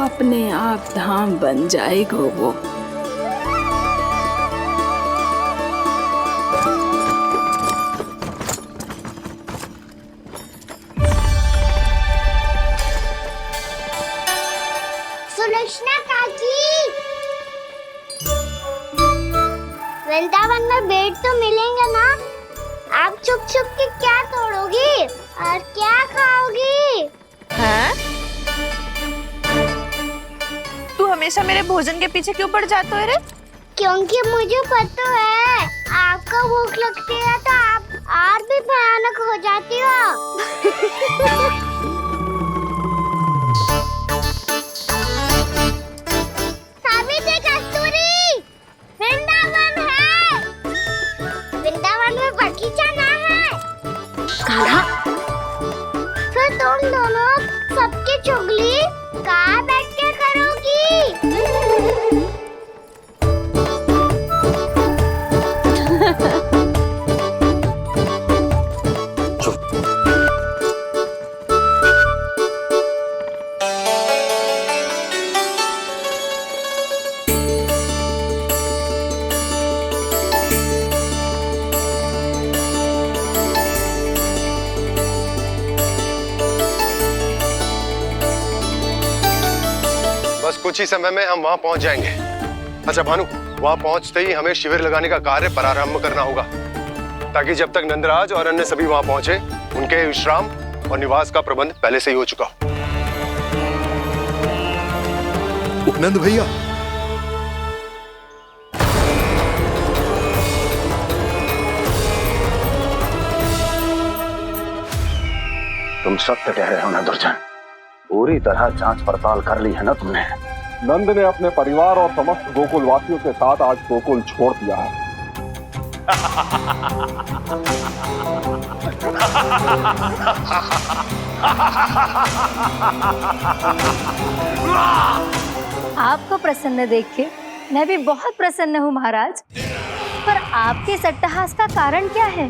अपने आप धाम बन जाएगा वो। सुलक्षणा काकी, वृंदावन में बेट तो मिलेंगे ना? आप छुप छुप के क्या तोड़ोगी और क्या खाओगी? हाँ? तू हमेशा मेरे भोजन के पीछे क्यों पड़ जाता है रे? क्योंकि मुझे पता है आपको भूख लगती है तो आप और भी भयानक हो जाती हो। सावित्री, कस्तूरी, वृंदावन है। वृंदावन में बगीचा ना है। कान्हा, फिर तुम दोनों सबकी चुगली कहाँ बैठ के करोगी? बस कुछ ही समय में हम वहां पहुंच जाएंगे। अच्छा भानु, वहां पहुंचते ही हमें शिविर लगाने का कार्य प्रारंभ करना होगा, ताकि जब तक नंदराज और अन्य सभी वहां पहुंचे उनके विश्राम और निवास का प्रबंध पहले से ही हो चुका हो। उपनंद भैया, तुम सत्य कह रहे हो ना दुर्जन? पूरी तरह जांच पड़ताल कर ली है ना तुमने? नंद ने अपने परिवार और समस्त गोकुल वासियों के साथ आज गोकुल छोड़ दिया है। आपको प्रसन्न देख के मैं भी बहुत प्रसन्न हूँ महाराज। पर आपके इस अट्टहास का कारण क्या है?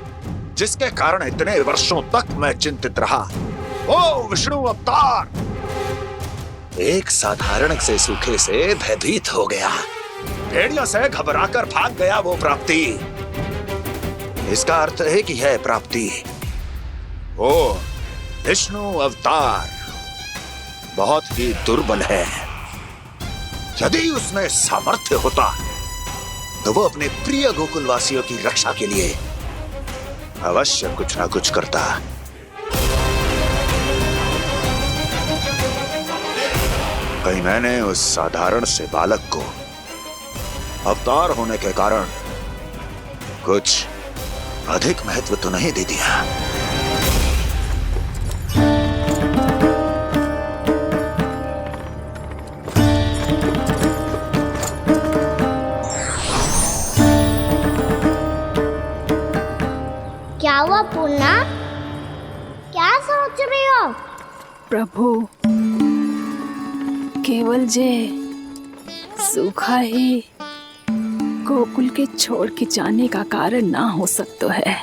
जिसके कारण इतने वर्षों तक मैं चिंतित रहा, ओ विष्णु अवतार, एक साधारण से सूखे से भयभीत हो गया, भेड़ियों से घबराकर भाग गया वो प्राप्ति। इसका अर्थ है कि यह प्राप्ति वो विष्णु अवतार बहुत ही दुर्बल है। यदि उसमें सामर्थ्य होता तो वो अपने प्रिय गोकुलवासियों की रक्षा के लिए अवश्य कुछ ना कुछ करता। कहीं मैंने उस साधारण से बालक को अवतार होने के कारण कुछ अधिक महत्व तो नहीं दे दिया। क्या हुआ पूर्णा? क्या सोच रही हो? प्रभु, केवल जे सूखा ही गोकुल के छोड़ के जाने का कारण ना हो सकता है,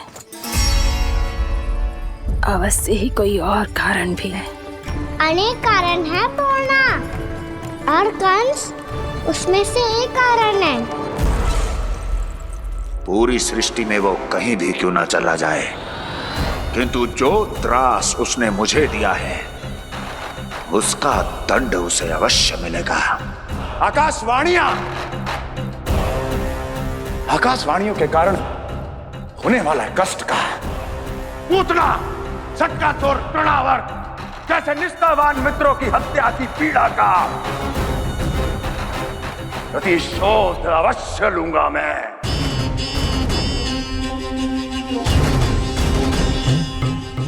अवश्य ही कोई और कारण भी है। अनेक कारण है पूर्णा, और कंस उसमें से एक कारण है। पूरी सृष्टि में वो कहीं भी क्यों ना चला जाए, किंतु जो त्रास उसने मुझे दिया है उसका दंड उसे अवश्य मिलेगा। आकाशवाणियों के कारण होने वाला कष्ट का पूतना सटका तोड़ तृणावर जैसे निष्ठावान मित्रों की हत्या की पीड़ा का प्रतिशोध अवश्य लूंगा मैं।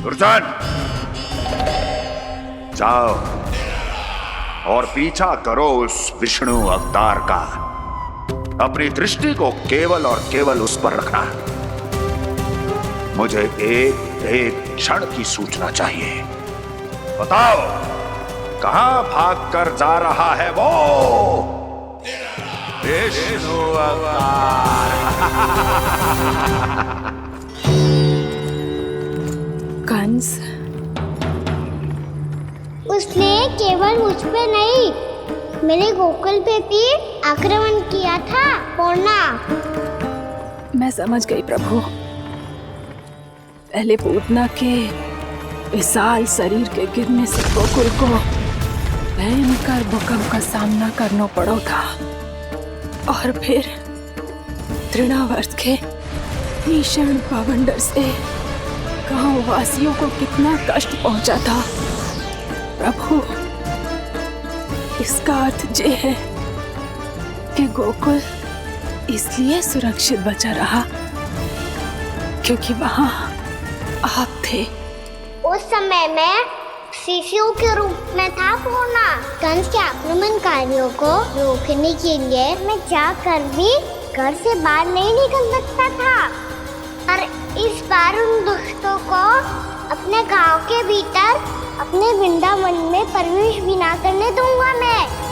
दुर्जन, जाओ और पीछा करो उस विष्णु अवतार का। अपनी दृष्टि को केवल और केवल उस पर रखना। मुझे एक एक क्षण की सूचना चाहिए। बताओ, कहां भाग कर जा रहा है वो विष्णु अवतार? कंस, उसने केवल मुझ पे नहीं मेरे गोकुल पे भी आक्रमण किया था पूर्णा। मैं समझ गई प्रभु। पहले पूतना के विशाल शरीर के गिरने से गोकुल को भयंकर भूकंप का सामना करना पड़ा था, और फिर तृणावर्त के भीषण पावंडर से गांव वासियों को कितना कष्ट पहुंचा था। प्रभु, इसका अर्थ ये है कि गोकुल इसलिए सुरक्षित बचा रहा क्योंकि वहां आप थे। उस समय में शिशु के रूप में था पूर्णा। कंस के आक्रमणकारियों को रोकने के लिए मैं जाकर भी घर से बाहर नहीं निकल सकता था, और इस बार उन दुष्टों को अपने गांव के भीतर अपने वृंदावन में प्रवेश भी ना करने दूंगा मैं।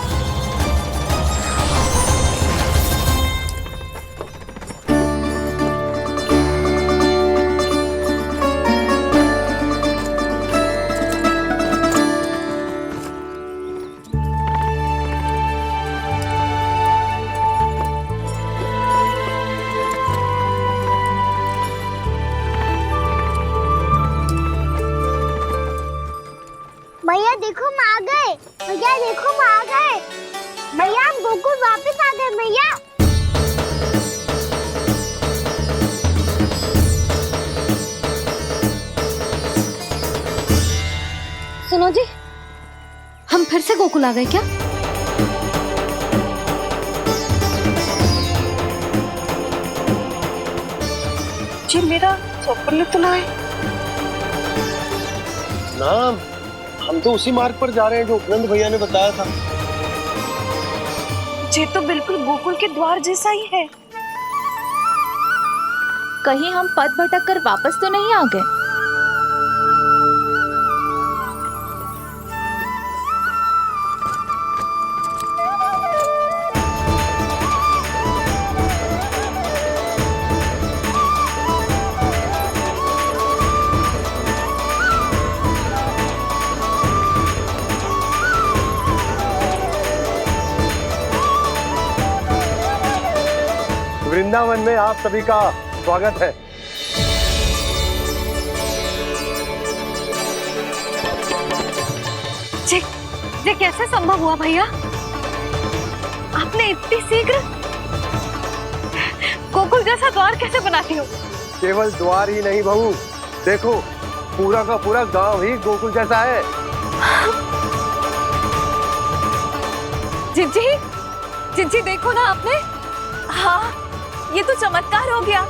भैया देखो हम आ गए, भैया देखो हम आ गए, भैया हम गोकुल वापस आ गए भैया। सुनो जी, हम फिर से गोकुल आ गए क्या? जी मेरा चप्पल तो ना है। ना, हम तो उसी मार्ग पर जा रहे हैं जो उपनंद भैया ने बताया था। ये तो बिल्कुल गोकुल के द्वार जैसा ही है। कहीं हम पथ भटक कर वापस तो नहीं आ गए? वृंदावन में आप सभी का स्वागत है। ये कैसे संभव हुआ भैया? आपने इतनी शीघ्र गोकुल जैसा द्वार कैसे बनाती हो? केवल द्वार ही नहीं बहू, देखो पूरा का पूरा गांव ही गोकुल जैसा है। जिज्जी, जिज्जी देखो ना आपने। हाँ, ये तो चमत्कार हो गया।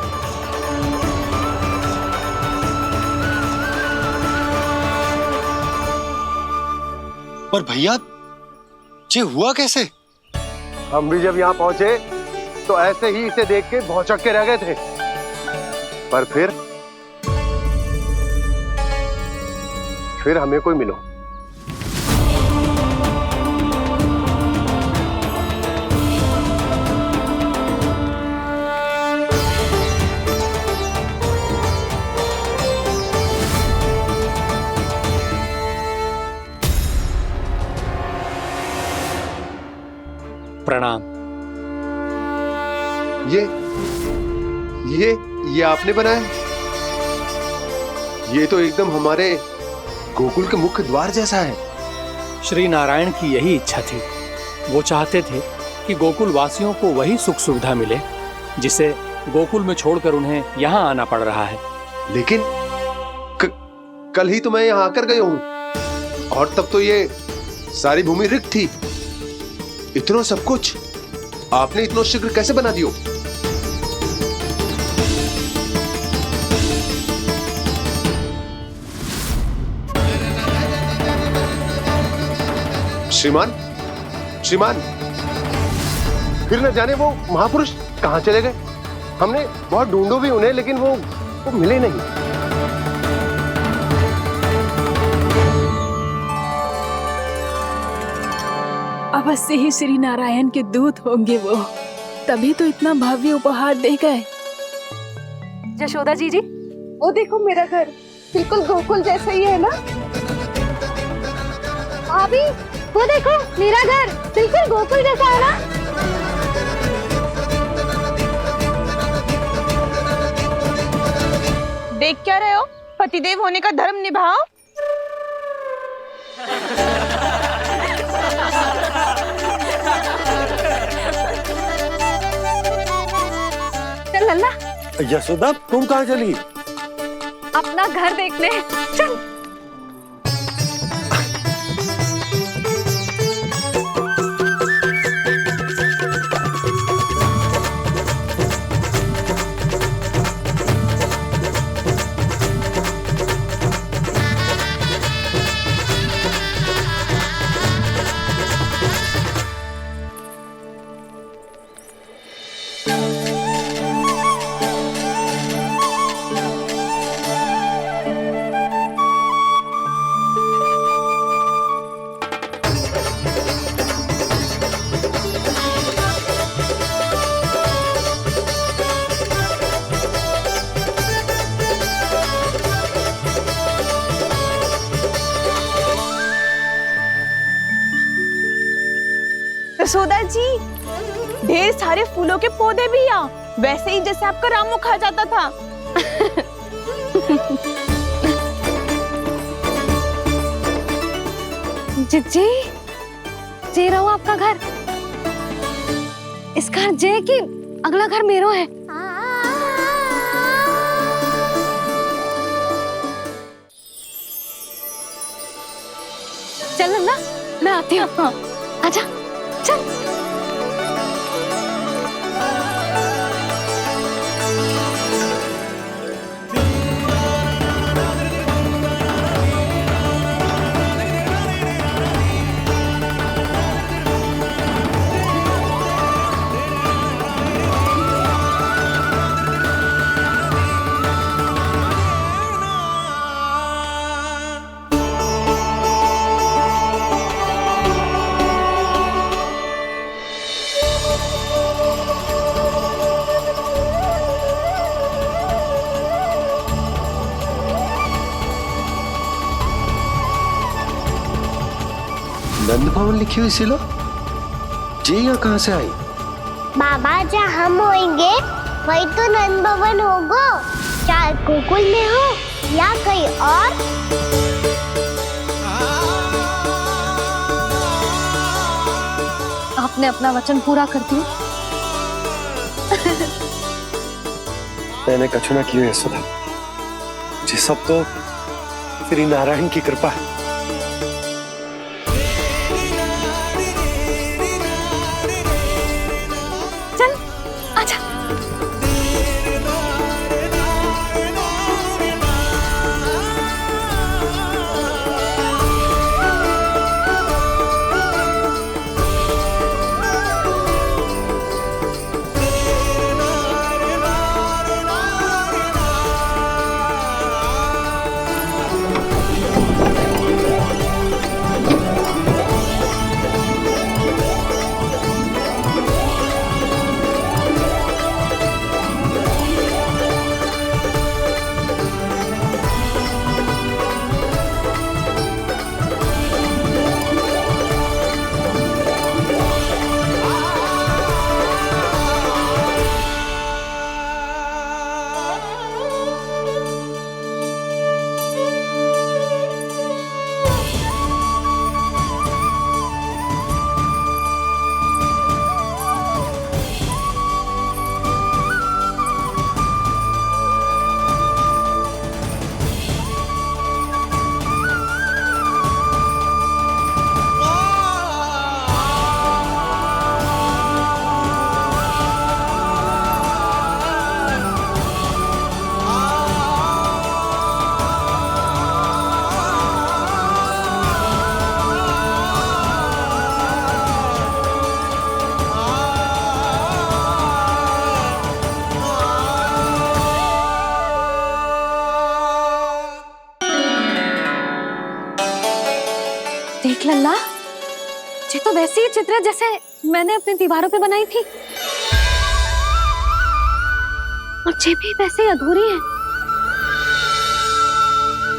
पर भैया, ये हुआ कैसे? हम भी जब यहाँ पहुंचे तो ऐसे ही इसे देख के भौचक के रह गए थे, पर फिर हमें कोई मिलो। प्रणाम। ये आपने बनाया? ये तो एकदम हमारे गोकुल के मुख्य द्वार जैसा है। श्री नारायण की यही इच्छा थी। वो चाहते थे कि गोकुल वासियों को वही सुख सुविधा मिले जिसे गोकुल में छोड़कर उन्हें यहाँ आना पड़ रहा है। लेकिन कल ही तो मैं यहाँ आकर गया हूँ, और तब तो ये सारी भूमि रिक्त थी। इतना सब कुछ आपने इतना शीघ्र कैसे बना दियो? श्रीमान, फिर न जाने वो महापुरुष कहाँ चले गए। हमने बहुत ढूंढो भी उन्हें, लेकिन वो मिले नहीं। अवश्य ही श्री नारायण के दूत होंगे वो, तभी तो इतना भव्य उपहार दे गए। यशोदा जी, वो देखो मेरा घर बिल्कुल गोकुल जैसा ही है ना? भाभी, वो देखो मेरा घर बिल्कुल गोकुल जैसा है ना? देख क्या रहे हो? पतिदेव होने का धर्म निभाओ। चल लल्ला, यशोदा तुम कहाँ चली? अपना घर देखने चल। यशोदा जी, ढेर सारे फूलों के पौधे भी यहाँ, वैसे ही जैसे आपका रामू खा जाता था। जी जे रहो आपका घर। इसका घर जे कि अगला घर मेरो है। चल ना, मैं आती हूँ। हाँ, आजा चल। नंद भवन लिखी हुई सिलो जी यहाँ कहाँ से आई? बाबा जहाँ हम होंगे वही तो नंद भवन होगा, चाहे गोकुल में हो या कहीं और। आपने अपना वचन पूरा कर दिया। मैंने कछु ना किया यशोदा जी, सब तो श्री नारायण की कृपा है। देख लल्ला, ये तो वैसी ही चित्र है जैसे मैंने अपनी दीवारों पे बनाई थी, और ये भी वैसे ही अधूरी है।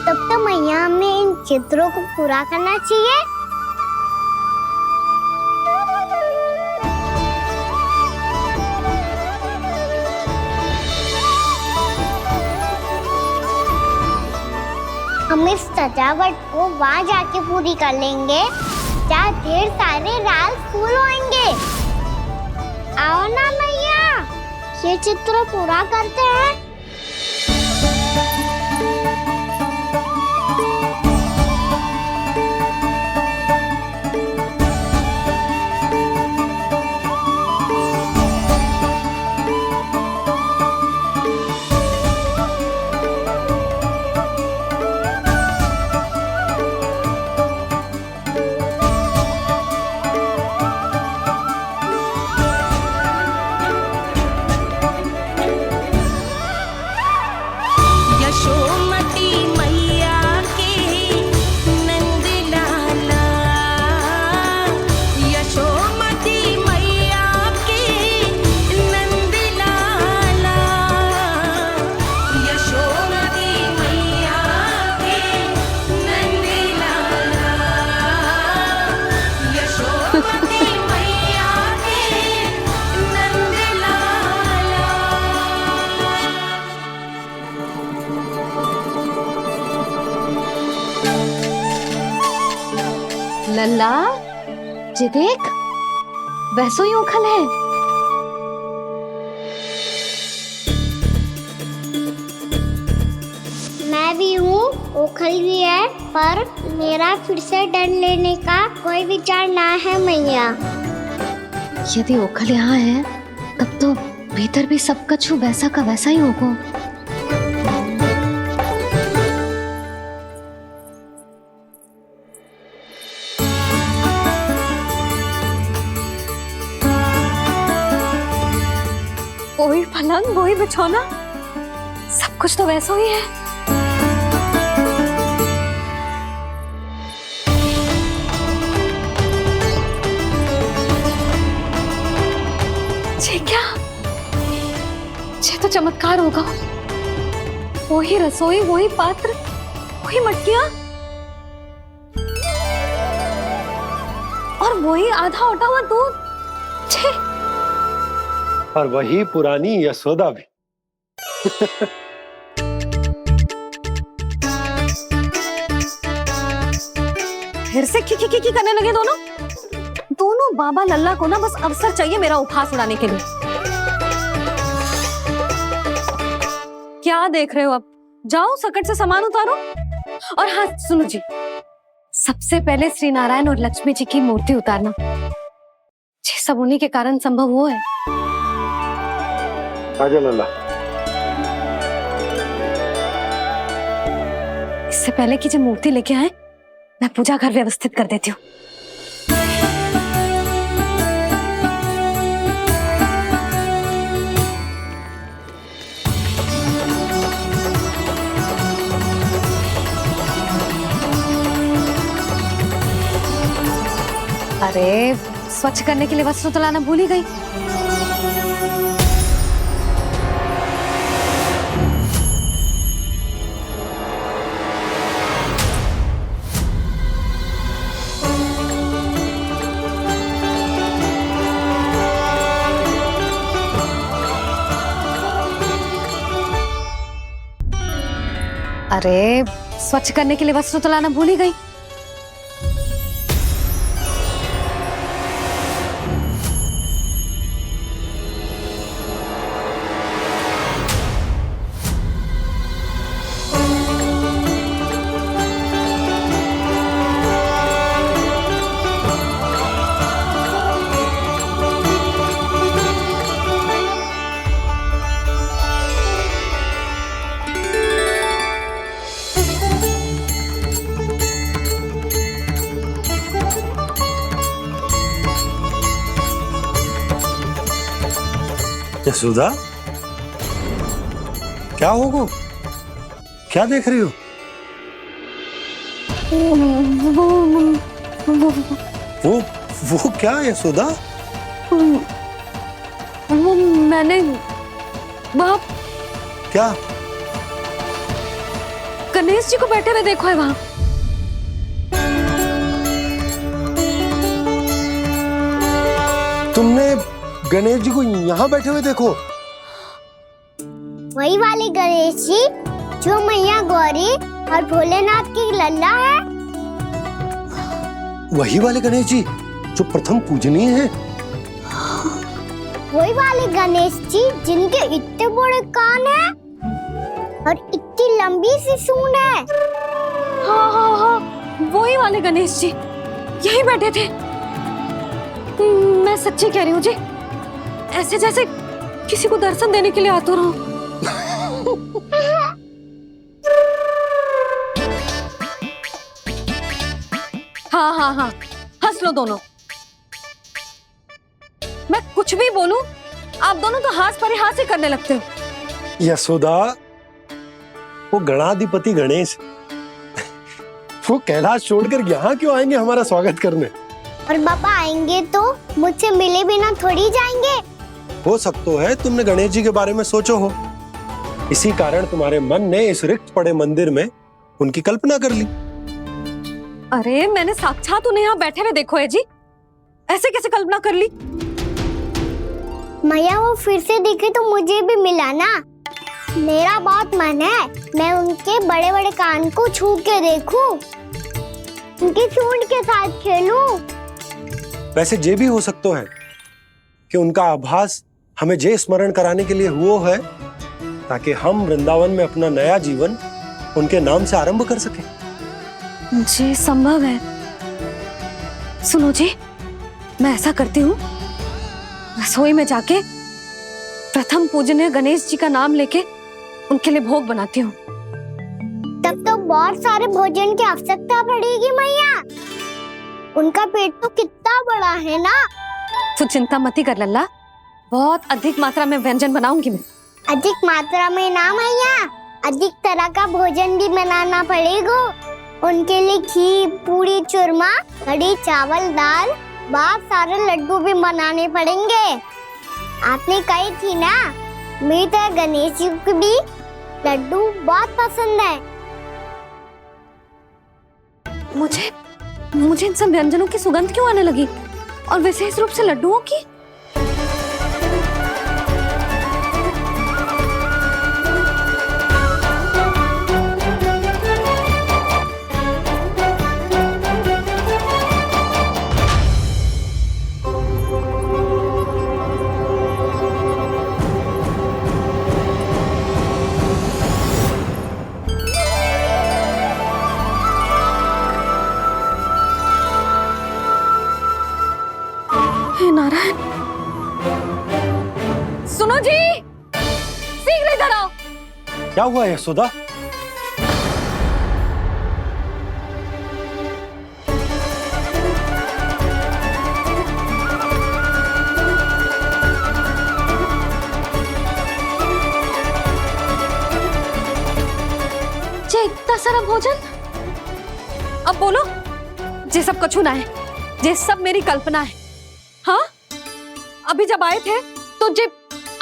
तब तो मैया हमें इन चित्रों को पूरा करना चाहिए। सजावट को वहाँ जाके पूरी कर लेंगे जहाँ ढेर सारे लाल फूल होंगे। आओ ना मैया, ये चित्र पूरा करते हैं। लल्ला जी देख, वैसो ही उखल है। मैं भी हूँ, उखल भी है, पर मेरा फिर से डर लेने का कोई विचार ना है मैया। यदि उखल यहाँ है तब तो भीतर भी सब कछु वैसा का वैसा ही होगा। वही पलंग, वही बिछौना, सब कुछ तो वैसा ही है। ये क्या? ये तो चमत्कार होगा। वही रसोई, वही पात्र, वही मटकियां और वही आधा उठा हुआ दूध। और वही पुरानी यशोदा भी। फिर से की करने लगे दोनों बाबा लल्ला को ना बस अवसर चाहिए मेरा उपहास उड़ाने के लिए। क्या देख रहे हो? अब जाओ सकट से सामान उतारो। और हाँ सुनो जी, सबसे पहले श्री नारायण और लक्ष्मी जी की मूर्ति उतारना। ये सब उन्हीं के कारण संभव हुआ है। आजा लल्ला। इससे पहले कि जो मूर्ति लेके आए, मैं पूजा घर व्यवस्थित कर देती हूँ। अरे स्वच्छ करने के लिए वस्त्र तो लाना भूल ही गई। अरे स्वच्छ करने के लिए वस्त्र तो लाना भूल ही गई। यशोदा, क्या होगा? क्या देख रही हो? वो क्या यशोदा? वो मैंने बाप क्या? गणेश जी को बैठे हुए देखो है वहां। तुमने गणेश जी को यहाँ बैठे हुए देखो? वही वाले गणेश जी जो मैया गौरी और भोलेनाथ की लल्ला है। वही वाले गणेश जी जो प्रथम पूजनीय हैं। वही वाले गणेश जी जिनके इतने बड़े कान हैं और इतनी लंबी सी सूंड है। हाँ हाँ हाँ, वही वाले गणेश जी यही बैठे थे। मैं सच्ची कह रही हूँ जी, ऐसे जैसे किसी को दर्शन देने के लिए आतुर हूँ। हाँ हाँ हाँ, हंस लो दोनों। मैं कुछ भी बोलूं, आप दोनों तो हाथ पर हाथ ही करने लगते हो। यशोदा, वो गणाधिपति गणेश वो कैलाश छोड़कर यहाँ क्यों आएंगे हमारा स्वागत करने? और पापा आएंगे तो मुझसे मिले बिना थोड़ी जाएंगे। हो सकता है तुमने गणेश जी के बारे में सोचो हो, इसी कारण तुम्हारे मन ने इस रिक्त पड़े मंदिर में उनकी कल्पना कर ली। अरे मैंने साक्षात उन्हें यहाँ बैठे हुए देखो है जी, ऐसे कैसे कल्पना कर ली? मैया वो फिर से दिखे तो मुझे भी मिला ना। मेरा बहुत मन है मैं उनके बड़े बड़े कान को छू के देखूं, उनकी सूंड के साथ खेलूं। वैसे ये भी हो सकता है कि उनका आभास हमें जे स्मरण कराने के लिए हुआ है ताकि हम वृंदावन में अपना नया जीवन उनके नाम से आरंभ कर सके। जी संभव है। सुनो जी, मैं ऐसा करती हूँ, रसोई में जाके प्रथम पूजनीय गणेश जी का नाम लेके उनके लिए भोग बनाती हूँ। तब तो बहुत सारे भोजन की आवश्यकता पड़ेगी मैया। उनका पेट तो कितना बड़ा है ना। तू चिंता मत कर लल्ला, बहुत अधिक मात्रा में व्यंजन बनाऊंगी मैं। अधिक मात्रा में ना मैया, अधिक तरह का भोजन भी बनाना पड़ेगा। उनके लिए खीर, पूरी, चूरमा, कढ़ी, चावल, दाल, बहुत सारे लड्डू भी बनाने पड़ेंगे। आपने कही थी ना, मेरी तरह गणेश जी को भी लड्डू बहुत पसंद है। मुझे इन सब व्यंजनों की सुगंध क्यों आने लगी, और विशेष रूप से लड्डुओं की? नारायण, सुनो जी, शीघ्र इधर आओ। क्या हुआ यशोदा? जे इतना सारा भोजन, अब बोलो, जे सब कछु ना है, जे सब मेरी कल्पना है। हाँ, अभी जब आए थे तो जे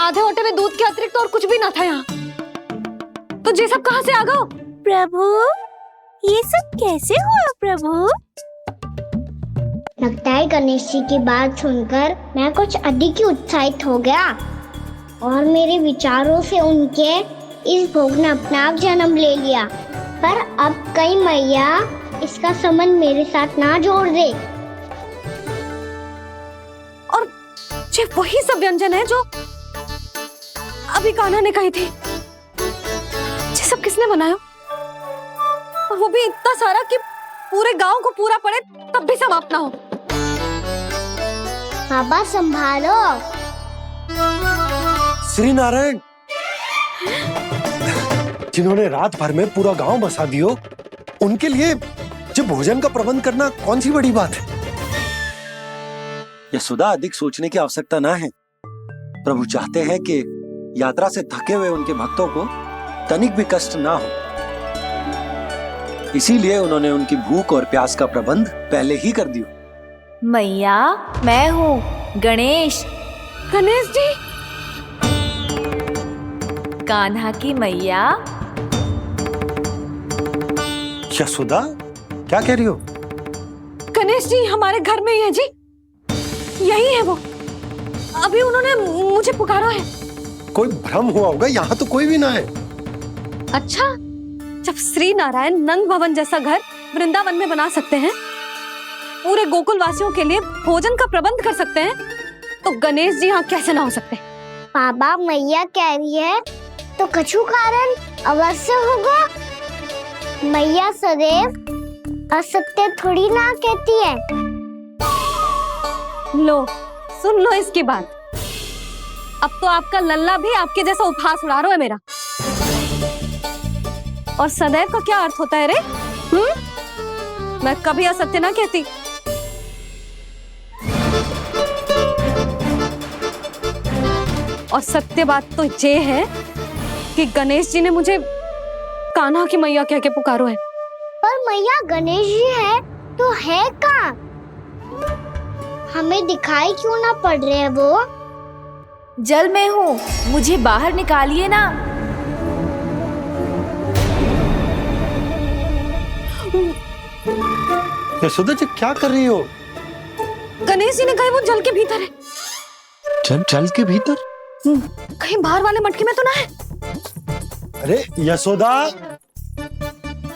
आधे ओटे में दूध के अतिरिक्त और कुछ भी ना था यहाँ, तो जे सब कहाँ से आ गए? प्रभु, ये सब कैसे हुआ प्रभु? लगता है गणेश जी की बात सुनकर मैं कुछ अधिक ही उत्साहित हो गया और मेरे विचारों से उनके इस भोग ने अपना आप जन्म ले लिया। पर अब कहीं मैया इसका संबंध मेरे साथ ना जोड़ दे। और ये वही सब व्यंजन है जो अभी कान्हा ने कही थी। ये सब किसने बनाया? और वो भी इतना सारा कि पूरे गांव को पूरा पड़े तब भी समाप्त ना हो। बाबा संभालो। श्री नारायण, जिन्होंने रात भर में पूरा गांव बसा दियो, उनके लिए जो भोजन का प्रबंध करना कौन सी बड़ी बात है? यशोदा, अधिक सोचने की आवश्यकता ना है। प्रभु चाहते हैं कि यात्रा से थके हुए उनके भक्तों को तनिक भी कष्ट ना हो, इसीलिए उन्होंने उनकी भूख और प्यास का प्रबंध पहले ही कर दिया। मैया, मैं हूँ गणेश। गणेश जी, कान्हा की मैया। यशोदा, क्या कह रही हो? गणेश जी हमारे घर में ही है जी, यही है वो। अभी उन्होंने मुझे पुकारा है। कोई भ्रम हुआ होगा, यहाँ तो कोई भी ना है। अच्छा, जब श्री नारायण नंद भवन जैसा घर वृंदावन में बना सकते हैं, पूरे गोकुल वासियों के लिए भोजन का प्रबंध कर सकते हैं, तो गणेश जी यहाँ कैसे ना हो सकते? बाबा मैया कह रही है तो कछु कारण अवश्य होगा। मैया सदैव असत्य थोड़ी ना कहती है। लो सुन लो इसकी बात। अब तो आपका लल्ला भी आपके जैसा उपहास उड़ा रहा है मेरा। और सदैव का क्या अर्थ होता है रे? मैं कभी असत्य ना कहती। और सत्य बात तो ये है कि गणेश जी ने मुझे कान्हा की मैया कह के पुकारो है। पर मैया गणेश जी है तो है कहाँ? हमें दिखाई क्यों ना पड़ रहे हैं वो? जल में हूँ, मुझे बाहर निकालिए ना। यशोदा जी क्या कर रही हो? गणेश जी ने कहा वो जल के भीतर है। जल के भीतर? कहीं बाहर वाले मटके में तो ना है? अरे यशोदा!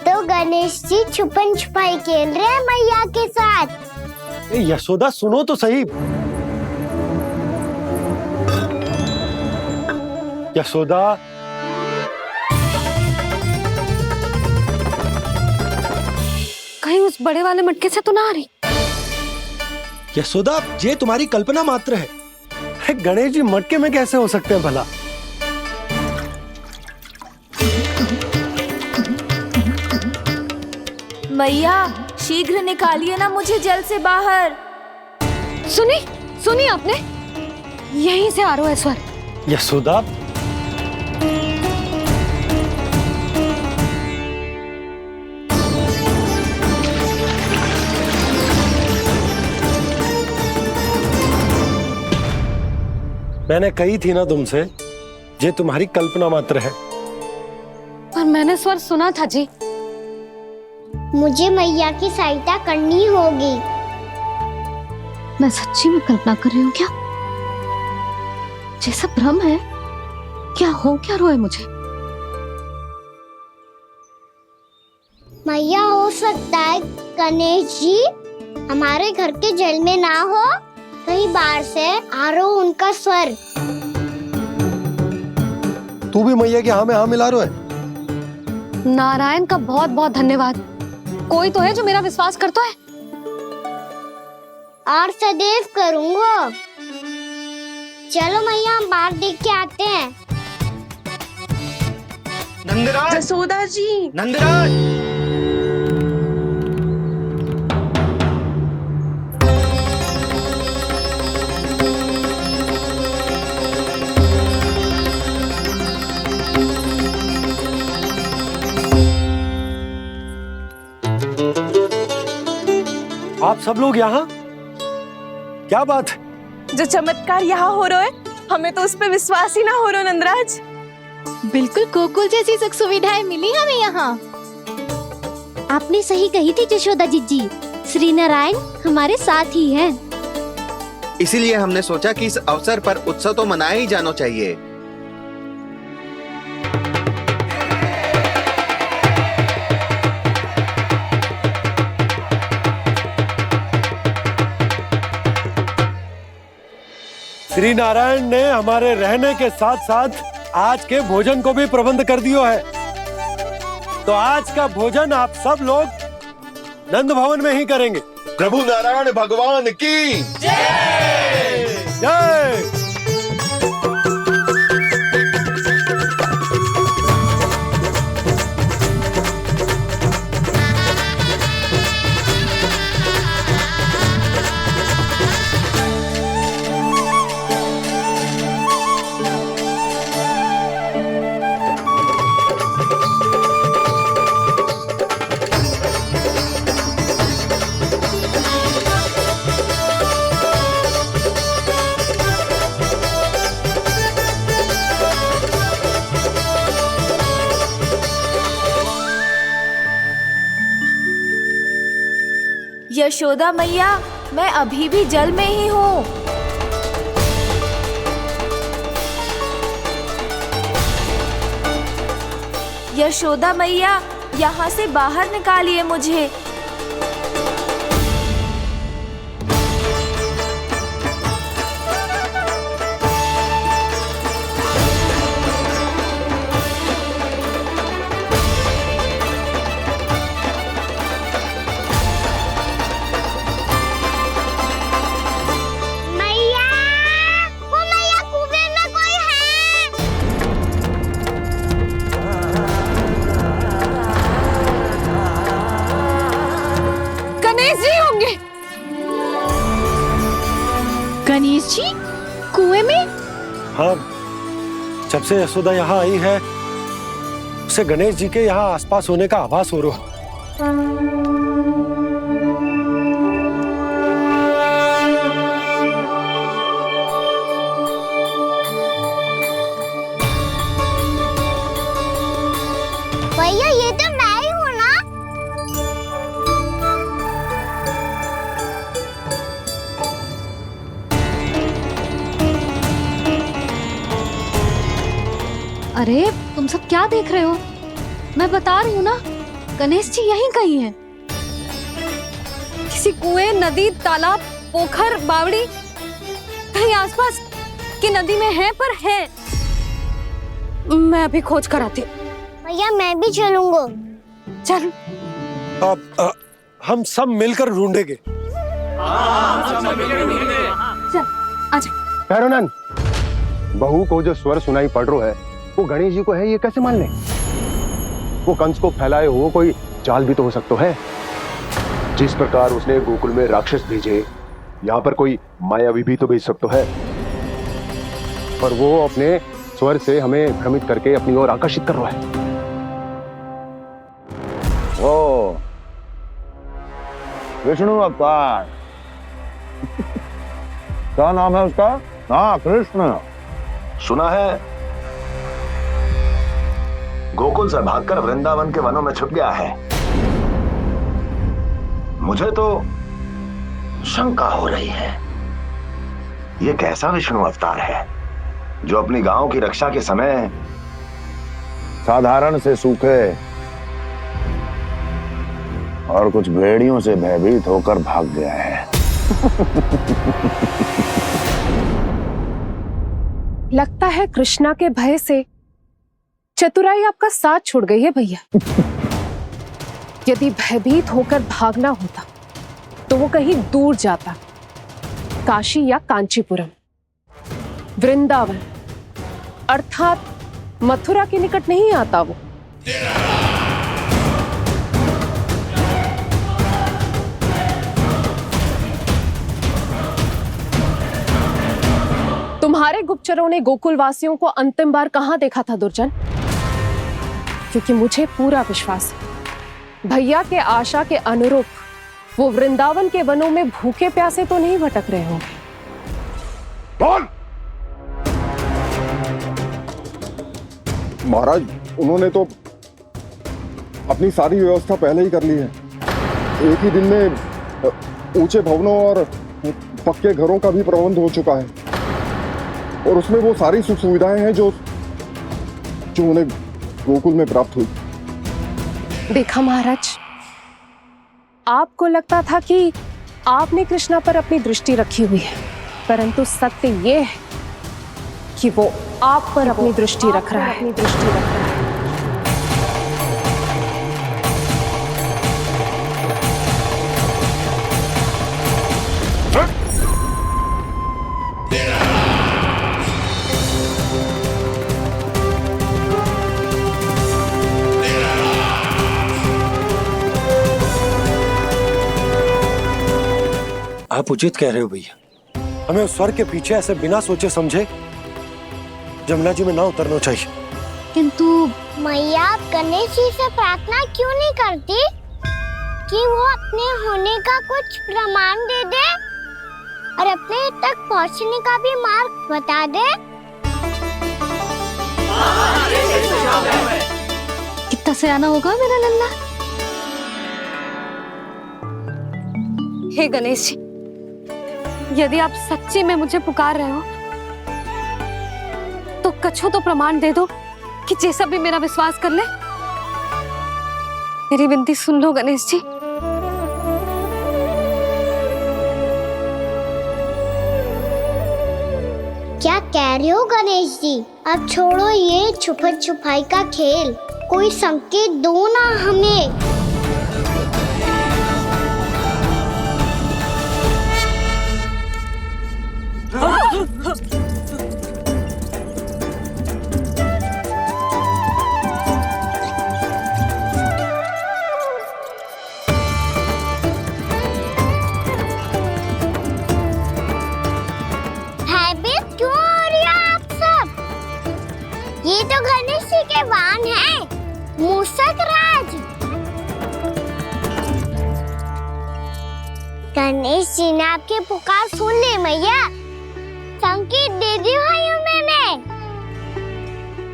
तो गणेश जी छुपन छुपाई खेल रहे हैं मैया के साथ। यशोदा सुनो तो सही। यशोदा! कहीं उस बड़े वाले मटके से तो ना आ रही? यशोदा ये तुम्हारी कल्पना मात्र है। गणेश जी मटके में कैसे हो सकते हैं भला? मैया शीघ्र निकालिए ना मुझे जल से बाहर। सुनी आपने? यहीं से आ रहा है स्वर। यशोदा! मैंने कही थी ना तुमसे, ये तुम्हारी कल्पना मात्र है। पर मैंने स्वर सुना था जी। मुझे मैया की सहायता करनी होगी। मैं सच्ची में कल्पना कर रही हूँ क्या? ये सब भ्रम है क्या? हो क्या रहा है मुझे? मैया हो सकता है गणेश जी हमारे घर के जल में ना हो, कहीं बाहर से आ रहा हो उनका स्वर। तू भी मैया के हाँ में हाँ मिला रहा है। नारायण का बहुत बहुत धन्यवाद। कोई तो है जो मेरा विश्वास करता है। और सदैव करूंगा। चलो मैया हम बाहर देख के आते हैं। नंदराज! जसोदा जी! नंदराज! आप सब लोग यहाँ? क्या बात है? जो चमत्कार यहाँ हो रहा है, हमें तो उस पर विश्वास ही ना हो रहा नंदराज। बिल्कुल गोकुल जैसी सुख सुविधाएं मिली हमें यहाँ। आपने सही कही थी जशोदा जीजी, श्री नारायण हमारे साथ ही हैं। इसीलिए हमने सोचा कि इस अवसर पर उत्सव तो मनाया ही जाना चाहिए। श्री नारायण ने हमारे रहने के साथ साथ आज के भोजन को भी प्रबंध कर दियो है। तो आज का भोजन आप सब लोग नंद भवन में ही करेंगे। प्रभु नारायण भगवान की जय! जय! यशोदा मैया, मैं अभी भी जल में ही हूँ। यशोदा मैया, यहाँ से बाहर निकालिए मुझे। गणेश जी कुएं में? हाँ, जब से यशोदा यहाँ आई है उसे गणेश जी के यहाँ आसपास होने का आभास हो रहा। भैया ये तो मैं ही हूँ ना? अरे तुम सब क्या देख रहे हो? मैं बता रही हूँ ना, गणेश जी यहीं कहीं हैं। किसी कुएं, नदी, तालाब, पोखर, बावड़ी कहीं आसपास की नदी में है, पर है। मैं अभी खोज कर आती हूँ। भैया मैं भी चलूंगा। चल। अब हम सब मिलकर ढूंढेंगे। चल आजा। भैरवनाथ, बहू को जो स्वर सुनाई पड़ रहा है वो गणेश जी को है, ये कैसे मान ले? वो कंस को फैलाए हुए कोई चाल भी तो हो सकता है। जिस प्रकार उसने गोकुल में राक्षस भेजे, यहाँ पर कोई मायावी भी तो भेज सकता है। पर वो अपने स्वर से हमें भ्रमित करके अपनी ओर आकर्षित कर रहा है। ओ विष्णु अवतार। क्या नाम है उसका? हाँ, कृष्ण। सुना है गोकुल से भागकर वृंदावन के वनों में छुप गया है। मुझे तो शंका हो रही है, ये कैसा विष्णु अवतार है जो अपनी गांव की रक्षा के समय साधारण से सूखे और कुछ भेड़ियों से भयभीत होकर भाग गया है। लगता है कृष्णा के भय से चतुराई आपका साथ छोड़ गई है भैया। यदि भयभीत होकर भागना होता तो वो कहीं दूर जाता, काशी या कांचीपुरम, वृंदावन अर्थात मथुरा के निकट नहीं आता वो। तुम्हारे गुप्तचरों ने गोकुल वासियों को अंतिम बार कहां देखा था दुर्जन? क्योंकि मुझे पूरा विश्वास है भैया के आशा के अनुरूप वो वृंदावन के वनों में भूखे प्यासे तो नहीं भटक रहे होंगे। बोल। महाराज, उन्होंने तो अपनी सारी व्यवस्था पहले ही कर ली है। एक ही दिन में ऊंचे भवनों और पक्के घरों का भी प्रबंध हो चुका है और उसमें वो सारी सुख सुविधाएं हैं जो उन्हें गोकुल में प्राप्त हुई। देखा महाराज, आपको लगता था कि आपने कृष्णा पर अपनी दृष्टि रखी हुई है, परंतु सत्य ये है कि वो आप पर अपनी दृष्टि रख रहा है। आप उचित कह रहे हो भैया, हमें उस स्वर के पीछे ऐसे बिना सोचे समझे जमुना जी में ना उतरना चाहिए। किंतु मैया, आप गणेश जी से प्रार्थना क्यों नहीं करती कि वो अपने होने का कुछ प्रमाण दे दे और अपने तक पहुंचने का भी मार्ग बता दे? कितना सयाना होगा मेरा लल्ला। हे गणेश जी, यदि आप सच्ची में मुझे पुकार रहे हो तो कछु तो प्रमाण दे दो कि जैसा भी मेरा विश्वास कर ले। मेरी विनती सुन लो गणेश जी। क्या कह रहे हो गणेश जी? अब छोड़ो ये छुपन छुपाई का खेल, कोई संकेत दो ना हमें। भयभीत क्यों हो रही हो आप सब? ये तो गणेश जी के वाहन हैं, मूषक राज। गणेश जी ने आपकी पुकार सुन ली मैया, संकेत दे दी भाइयों मैंने।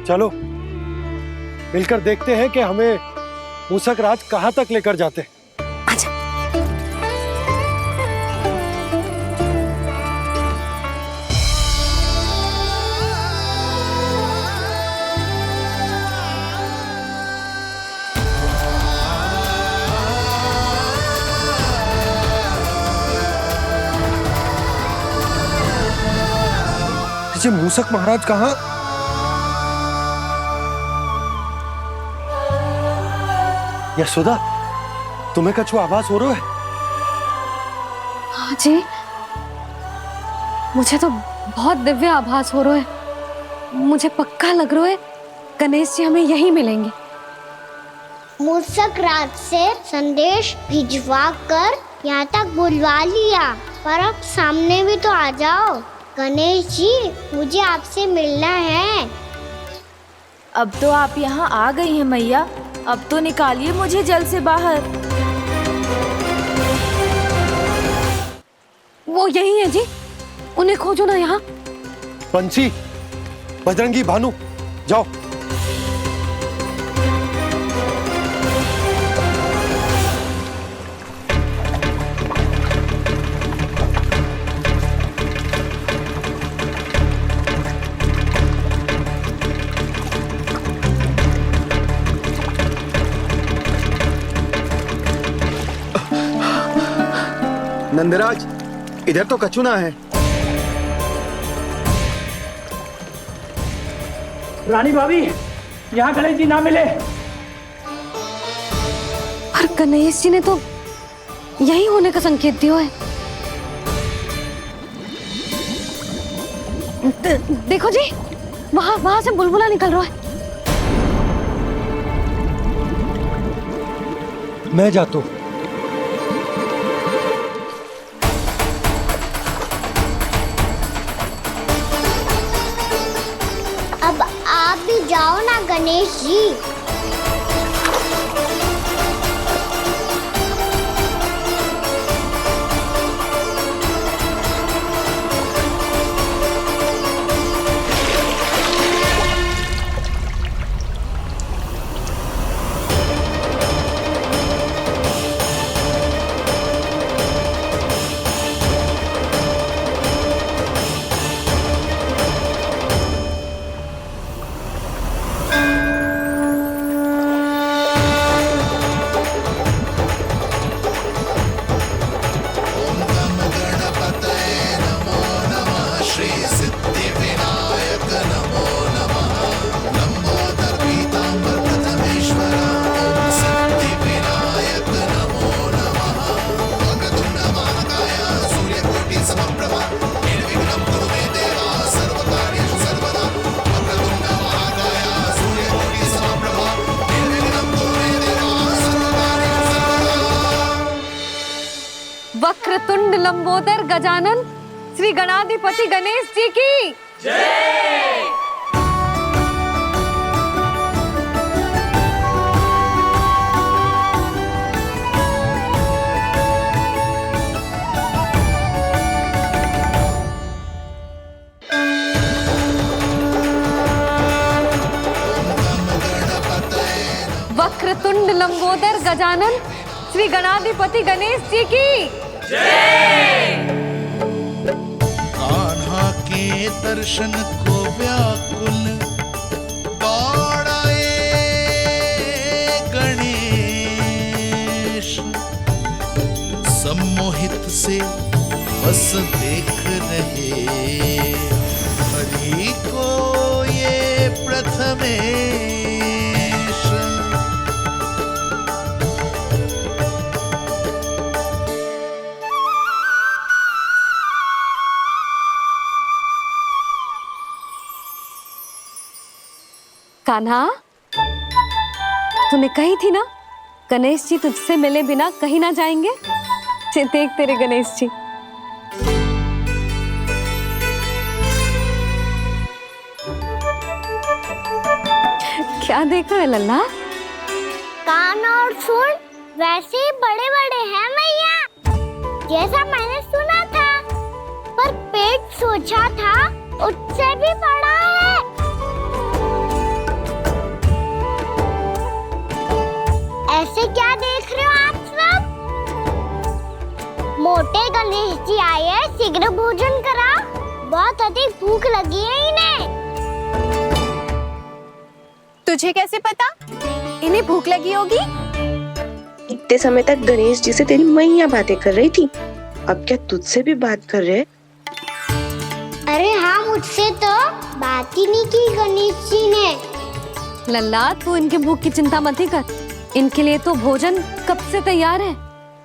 चलो मिलकर देखते हैं कि हमें मूषक राज कहाँ तक लेकर जाते हैं। ये मूषक महाराज कहाँ? यशोदा, तुम्हें कछु आभास हो रहा है? हाँ जी, मुझे तो बहुत दिव्य आभास हो रहा है। मुझे पक्का लग रहा है गणेश जी हमें यहीं मिलेंगे। मूषक राज से संदेश भिजवा कर यहाँ तक बुलवा लिया, पर अब सामने भी तो आ जाओ। गणेश जी, मुझे आपसे मिलना है। अब तो आप यहाँ आ गई हैं मैया, अब तो निकालिए मुझे जल से बाहर। वो यही है जी, उन्हें खोजो ना यहाँ। बंसी, बजरंगी, भानु, जाओ। नंदराज, इधर तो कछु ना है। रानी भाभी, यहाँ गणेश जी ना मिले। पर गणेश जी ने तो यही होने का संकेत दिया है। देखो जी, वहां से बुलबुला निकल रहा है। मैं जाता हूँ। अब आप भी जाओ ना गणेश जी। वक्रतुंड लंबोदर गजानन श्री गणाधिपति गणेश जी की जय। वक्रतुंड लंबोदर गजानन श्री गणाधिपति गणेश जी की जय। कान्हा के दर्शन को व्याकुल दौड़ाए गणेश, से बस देख रहे, हरि को ये प्रथमेश। कान्हा, तूने कही थी ना गणेश जी तुझसे मिले बिना कहीं ना जाएंगे। देख तेरे गणेश जी। क्या देख रहे लल्ला? कान और सुन वैसे ही बड़े बड़े हैं मैया, जैसा मैंने सुना था, पर पेट सोचा था उससे भी बड़ा है। ऐसे क्या देख रहे हो आप सब? मोटे गणेश जी आए हैं, शीघ्र भोजन करा, बहुत अधिक भूख लगी है इन्हें। तुझे कैसे पता इन्हें भूख लगी होगी? इतने समय तक गणेश जी से तेरी मैया बातें कर रही थी, अब क्या तुझसे भी बात कर रहे? अरे हाँ, मुझसे तो बात ही नहीं की गणेश जी ने। लल्ला, तू इनके भूख की चिंता मत ही कर, इनके लिए तो भोजन कब से तैयार है।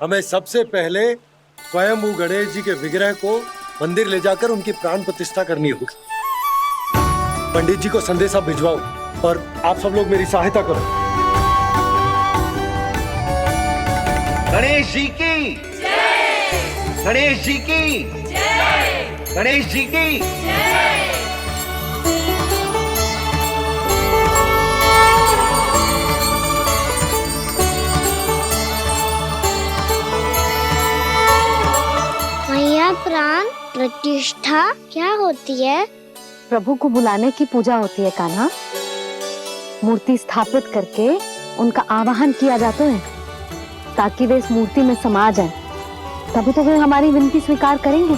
हमें सबसे पहले स्वयं गणेश जी के विग्रह को मंदिर ले जाकर उनकी प्राण प्रतिष्ठा करनी होगी। पंडित जी को संदेशा भिजवाओ और आप सब लोग मेरी सहायता करो। गणेश जी की जय, गणेश जी की जय, गणेश जी की जय। मैया, प्राण प्रतिष्ठा क्या होती है? प्रभु को बुलाने की पूजा होती है कान्हा। मूर्ति स्थापित करके उनका आवाहन किया जाता है ताकि वे इस मूर्ति में समा जाए, तभी तो वे हमारी विनती स्वीकार करेंगे।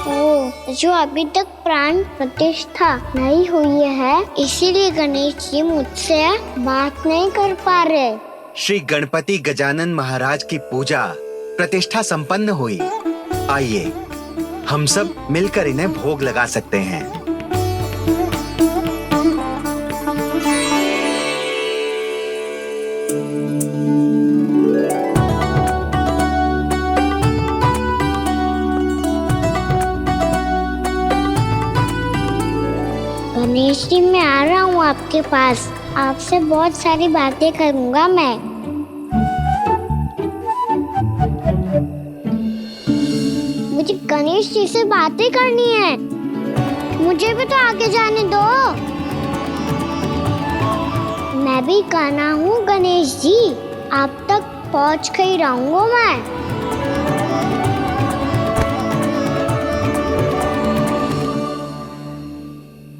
ओ, जो अभी तक प्राण प्रतिष्ठा नहीं हुई है, इसीलिए गणेश जी मुझसे बात नहीं कर पा रहे। श्री गणपति गजानन महाराज की पूजा प्रतिष्ठा संपन्न हुई। आइए हम सब मिलकर इन्हें भोग लगा सकते हैं। गणेश जी, मैं आ रहा हूँ आपके पास, आपसे बहुत सारी बातें करूँगा मैं। मुझे गणेश जी से बातें करनी है, मुझे भी तो आगे जाने दो। मैं भी कान्हा हूँ गणेश जी, आप तक पहुँच कर ही रहूँगा मैं।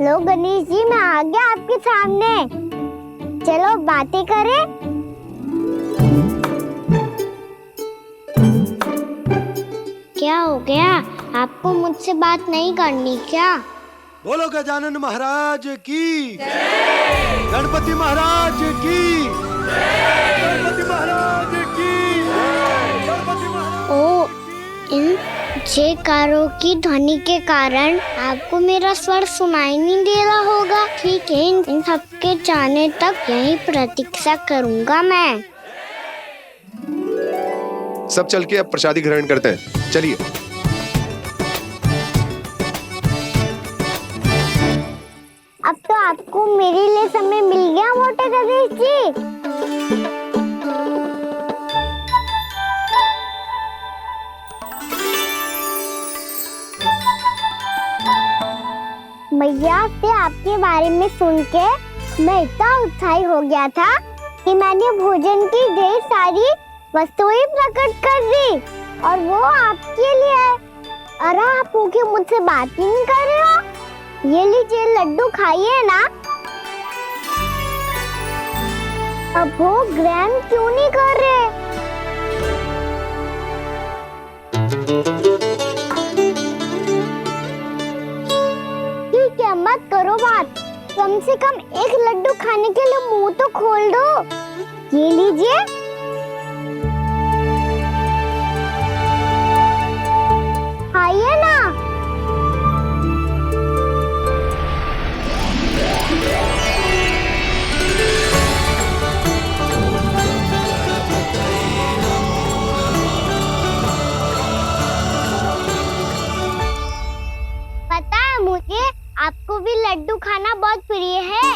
लो गणेश जी, मैं आ गया आपके सामने, चलो बातें करें। क्या हो गया, आपको मुझसे बात नहीं करनी क्या? बोलो गजानन महाराज की जय, गणपति महाराज की जय, गणपति महाराज की जय, गणपति महाराज। ओ, इन जयकारों की ध्वनि के कारण आपको मेरा स्वर सुनाई नहीं दे रहा होगा। ठीक है, इन सबके जाने तक यही प्रतीक्षा करूंगा मैं। सब चल के अब प्रसादी ग्रहण करते हैं, चलिए। अब तो आपको मेरे लिए समय मिल गया मोटे गणेश जी। मैया से आपके बारे में सुन के मैं इतना उत्साही हो गया था कि मैंने भोजन की ढेर सारी वस्तुएं प्रकट कर दी, और वो आपके लिए। अरे आप भूखे मुझसे बात ही नहीं कर रहे हो। ये लीजिए लड्डू, खाइए ना। अब वो ग्रहण क्यों नहीं कर रहे? ठीक है, मत करो बात, कम से कम एक लड्डू खाने के लिए मुंह तो खोल दो। ये लीजिए। लड्डू खाना बहुत प्रिय है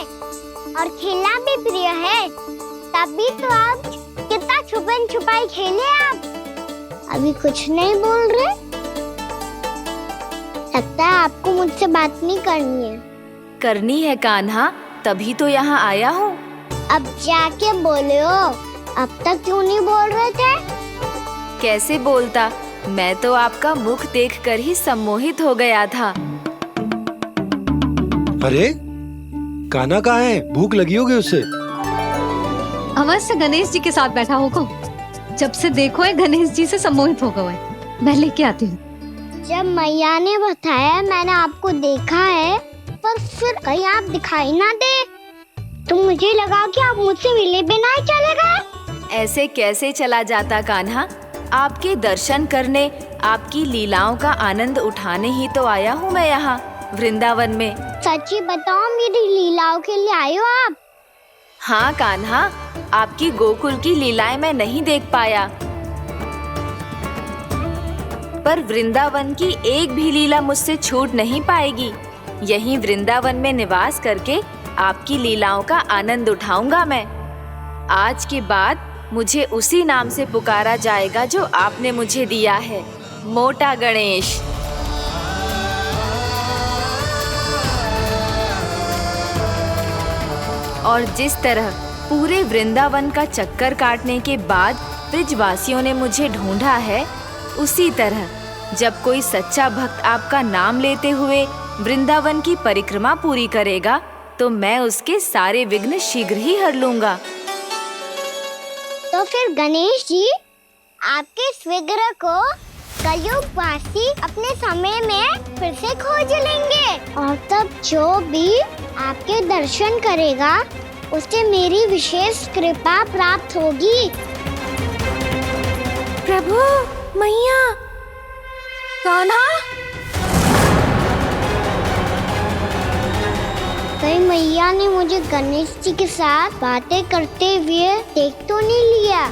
और खेलना भी प्रिय है, तभी तो आप कितना छुपन छुपाई खेले आप। अभी कुछ नहीं बोल रहे? लगता है आपको मुझसे बात नहीं करनी है। करनी है कान्हा, तभी तो यहाँ आया हूँ। अब जाके बोलो, अब तक क्यों नहीं बोल रहे थे? कैसे बोलता, मैं तो आपका मुख देखकर ही सम्मोहित हो गया था। अरे कान्हा कहाँ है? भूख लगी होगी उसे। अवश्य गणेश जी के साथ बैठा होगा। जब से देखो है गणेश जी से सम्मोहित हो गए। मैं लेके आती हूँ। जब मैया ने बताया मैंने आपको देखा है, पर फिर कहीं आप दिखाई ना दे, तो मुझे लगा कि आप मुझसे मिले बिना ही चले गए। ऐसे कैसे चला जाता कान्हा? आपके दर्शन करने, आपकी लीलाओं का आनंद उठाने ही तो आया हूँ मैं यहाँ वृंदावन में। सच्ची बताओ, मेरी लीलाओं के लिए आए हो आप? हाँ कान्हा, आपकी गोकुल की लीलाएं मैं नहीं देख पाया, पर वृंदावन की एक भी लीला मुझसे छूट नहीं पाएगी। यहीं वृंदावन में निवास करके आपकी लीलाओं का आनंद उठाऊंगा मैं। आज के बाद मुझे उसी नाम से पुकारा जाएगा जो आपने मुझे दिया है, मोटा गणेश। और जिस तरह पूरे वृंदावन का चक्कर काटने के बाद ब्रिजवासियों ने मुझे ढूंढा है, उसी तरह जब कोई सच्चा भक्त आपका नाम लेते हुए वृंदावन की परिक्रमा पूरी करेगा, तो मैं उसके सारे विघ्न शीघ्र ही हर लूंगा। तो फिर गणेश जी, आपके इस विग्रह को कलयुगवासी अपने समय में फिर से खोज लेंगे, और तब जो भी आपके दर्शन करेगा उसे मेरी विशेष कृपा प्राप्त होगी। प्रभु, मैया, कान्हा। कहीं मैया ने मुझे गणेश जी के साथ बातें करते हुए देख तो नहीं लिया?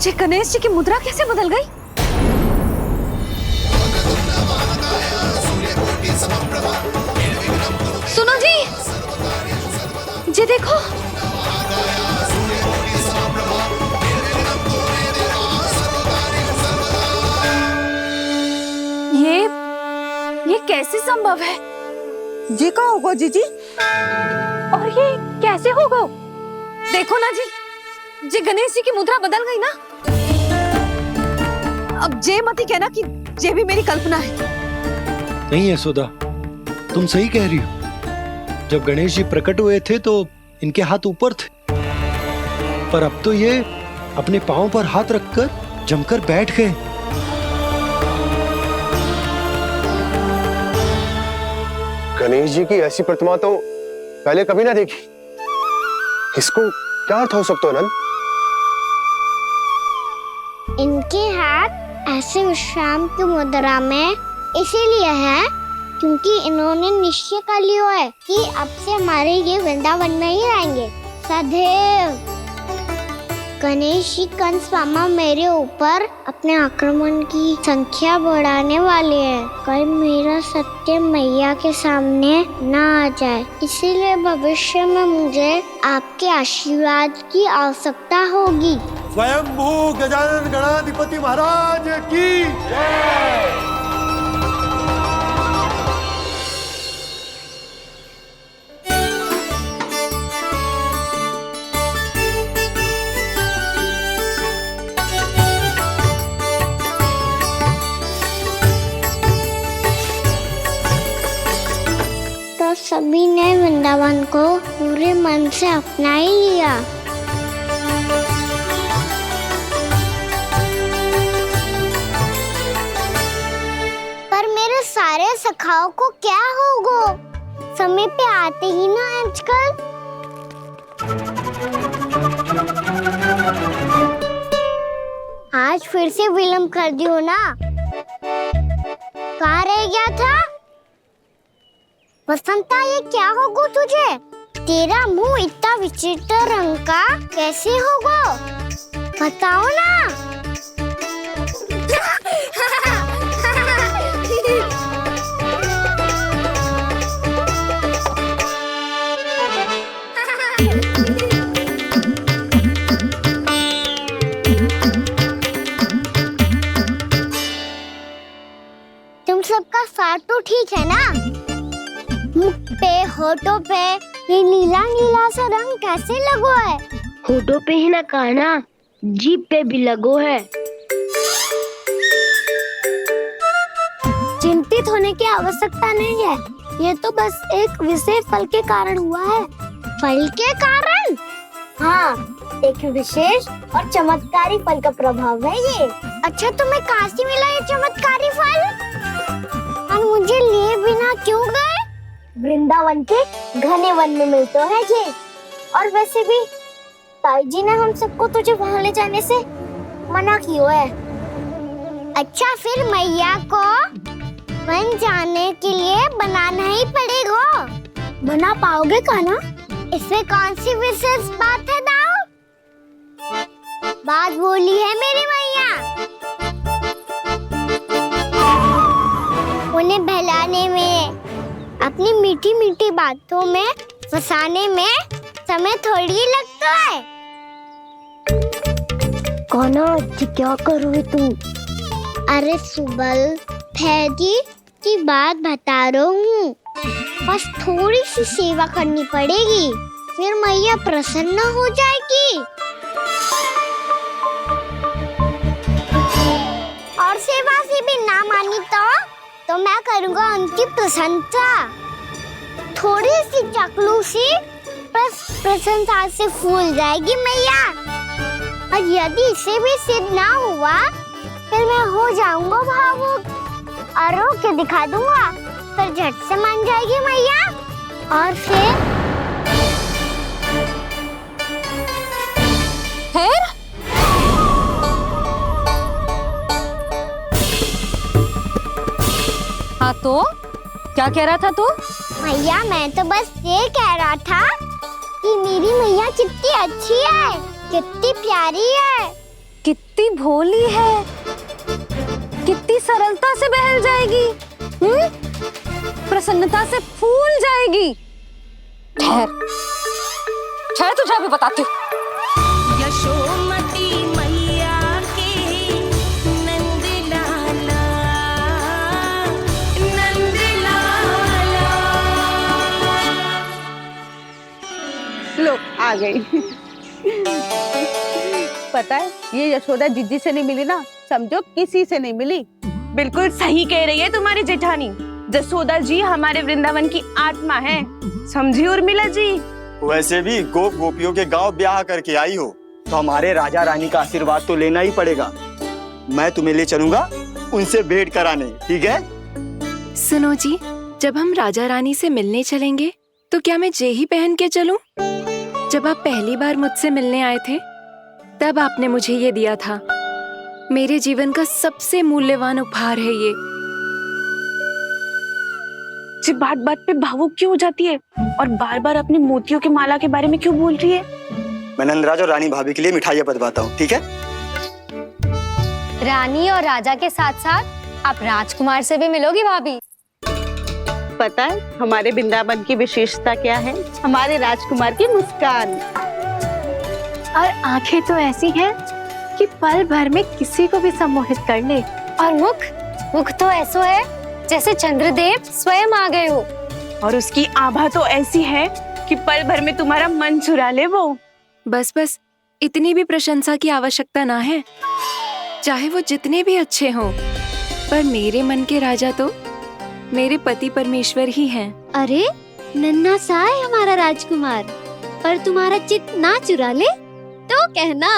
ये गणेश जी की मुद्रा कैसे बदल गई? सुनो जी, ये देखो। ये कैसे संभव है? जी का होगा जीजी? और ये कैसे होगा? देखो ना जी, ये गणेश जी की मुद्रा बदल गई ना। अब जे मती कहना कि ये भी मेरी कल्पना है। नहीं यशोदा, तुम सही कह रही हो। जब गणेश जी प्रकट हुए थे तो इनके हाथ ऊपर थे, पर अब तो ये अपने पांव पर हाथ रखकर जमकर बैठ गए। गणेश जी की ऐसी प्रतिमा तो पहले कभी ना देखी। इसको क्या अर्थ हो सकता है नंद? इनके हाथ ऐसे विश्राम की मुद्रा में इसीलिए है क्योंकि इन्होंने निश्चय कर लिया है कि अब से हमारे ये वृंदावन में ही रहेंगे सदैव। गणेश जी कंस मामा मेरे ऊपर अपने आक्रमण की संख्या बढ़ाने वाले हैं। कल मेरा सत्य मैया के सामने ना आ जाए, इसीलिए भविष्य में मुझे आपके आशीर्वाद की आवश्यकता होगी। स्वयंभू गजानन गणाधिपति महाराज की जय। तो सभी ने वृंदावन को पूरे मन से अपना ही लिया। पर मेरे सारे सखाओं को क्या होगा? समय पे आते ही ना आजकल। आज फिर से विलंब कर दियो ना। कहाँ रह गया था? बसंता, ये क्या होगा तुझे? तेरा मुंह इतना विचित्र रंग का कैसे होगा? बताओ ना। तुम सबका स्वाद तो ठीक है ना? मुख पे, होठों पे ये नीला नीला सा रंग कैसे लगो है? होठों पे ही ना काना, जीभ पे भी लगो है। चिंतित होने की आवश्यकता नहीं है, ये तो बस एक विशेष फल के कारण हुआ है। फल के कारण? हाँ, एक विशेष और चमत्कारी फल का प्रभाव है ये। अच्छा, तुम्हें कहाँ से मिला ये चमत्कारी फल? और मुझे लिए बिना क्यों गए? वृंदावन के घने वन में मिलते हैं ये। और वैसे भी ताई जी ने हम सबको तुझे वहाँ ले जाने से मना किया है। अच्छा, फिर मैया को वन जाने के लिए बनाना ही पड़ेगा। बना पाओगे कान्हा? इसमें कौन सी विशेष बात है दाऊ? बात बोली है मेरी मैया। उन्हें बहलाने में, अपनी मीठी मीठी बातों में फंसाने में समय थोड़ी लगता है। कान्हा, क्या कर रही तू? अरे सुबल, फैजी की बात बता रहा हूँ। बस थोड़ी सी सेवा करनी पड़ेगी, फिर मैया प्रसन्न हो जाएगी। और सेवा से भी ना मानी तो मैं करूँगा उनकी प्रशंसा। थोड़ी सी चकलूसी बस प्रशंसा से फूल जाएगी मैया। और यदि इसे भी सिद्ध ना हुआ, फिर मैं हो जाऊंगा भावुक और रो के दिखा दूंगा, फिर झट से मान जाएगी मैया। और फिर हाँ, तो क्या कह रहा था तू? मैया, मैं तो बस ये कह रहा था कि मेरी मैया कितनी अच्छी है, कितनी प्यारी है, कितनी भोली है, कितनी सरलता से बहल जाएगी, प्रसन्नता से फूल जाएगी। ठहर ठहर, तुझे अभी बताती हूँ। यशोमती मैया के नंद लाला, नंद लाला। लो, आ गई। पता है, ये यशोदा जिज्जी से नहीं मिली ना, समझो किसी से नहीं मिली। बिल्कुल सही कह रही है तुम्हारी जेठानी। जसोदा जी हमारे वृंदावन की आत्मा है, समझी उर्मिला जी। वैसे भी गोप गोपियों के गांव ब्याह करके आई हो, तो हमारे राजा रानी का आशीर्वाद तो लेना ही पड़ेगा। मैं तुम्हें ले चलूंगा उनसे भेंट कराने, ठीक है? सुनो जी, जब हम राजा रानी से मिलने चलेंगे तो क्या मैं जे ही पहन के चलूं? जब आप पहली बार मुझसे मिलने आए थे, तब आपने मुझे ये दिया था। मेरे जीवन का सबसे मूल्यवान उपहार है ये। जी बात बात पे भावुक क्यों हो जाती है और बार बार अपने मोतियों के माला के बारे में क्यों बोल रही है? मैं नंदराज और रानी भाभी के लिए मिठाइयाँ बंटवाता हूँ, ठीक है? रानी और राजा के साथ साथ आप राजकुमार से भी मिलोगी भाभी। पता है हमारे वृंदावन की विशेषता क्या है? हमारे राजकुमार की मुस्कान। और आंखें तो ऐसी हैं कि पल भर में किसी को भी सम्मोहित कर ले। और मुख तो ऐसा है जैसे चंद्रदेव स्वयं आ गए हो। और उसकी आभा तो ऐसी है कि पल भर में तुम्हारा मन चुरा ले वो। बस बस, इतनी भी प्रशंसा की आवश्यकता ना है। चाहे वो जितने भी अच्छे हों, पर मेरे मन के राजा तो मेरे पति परमेश्वर ही हैं। अरे नन्हा सा है हमारा राजकुमार, पर तुम्हारा चित्त ना चुरा ले तो कहना।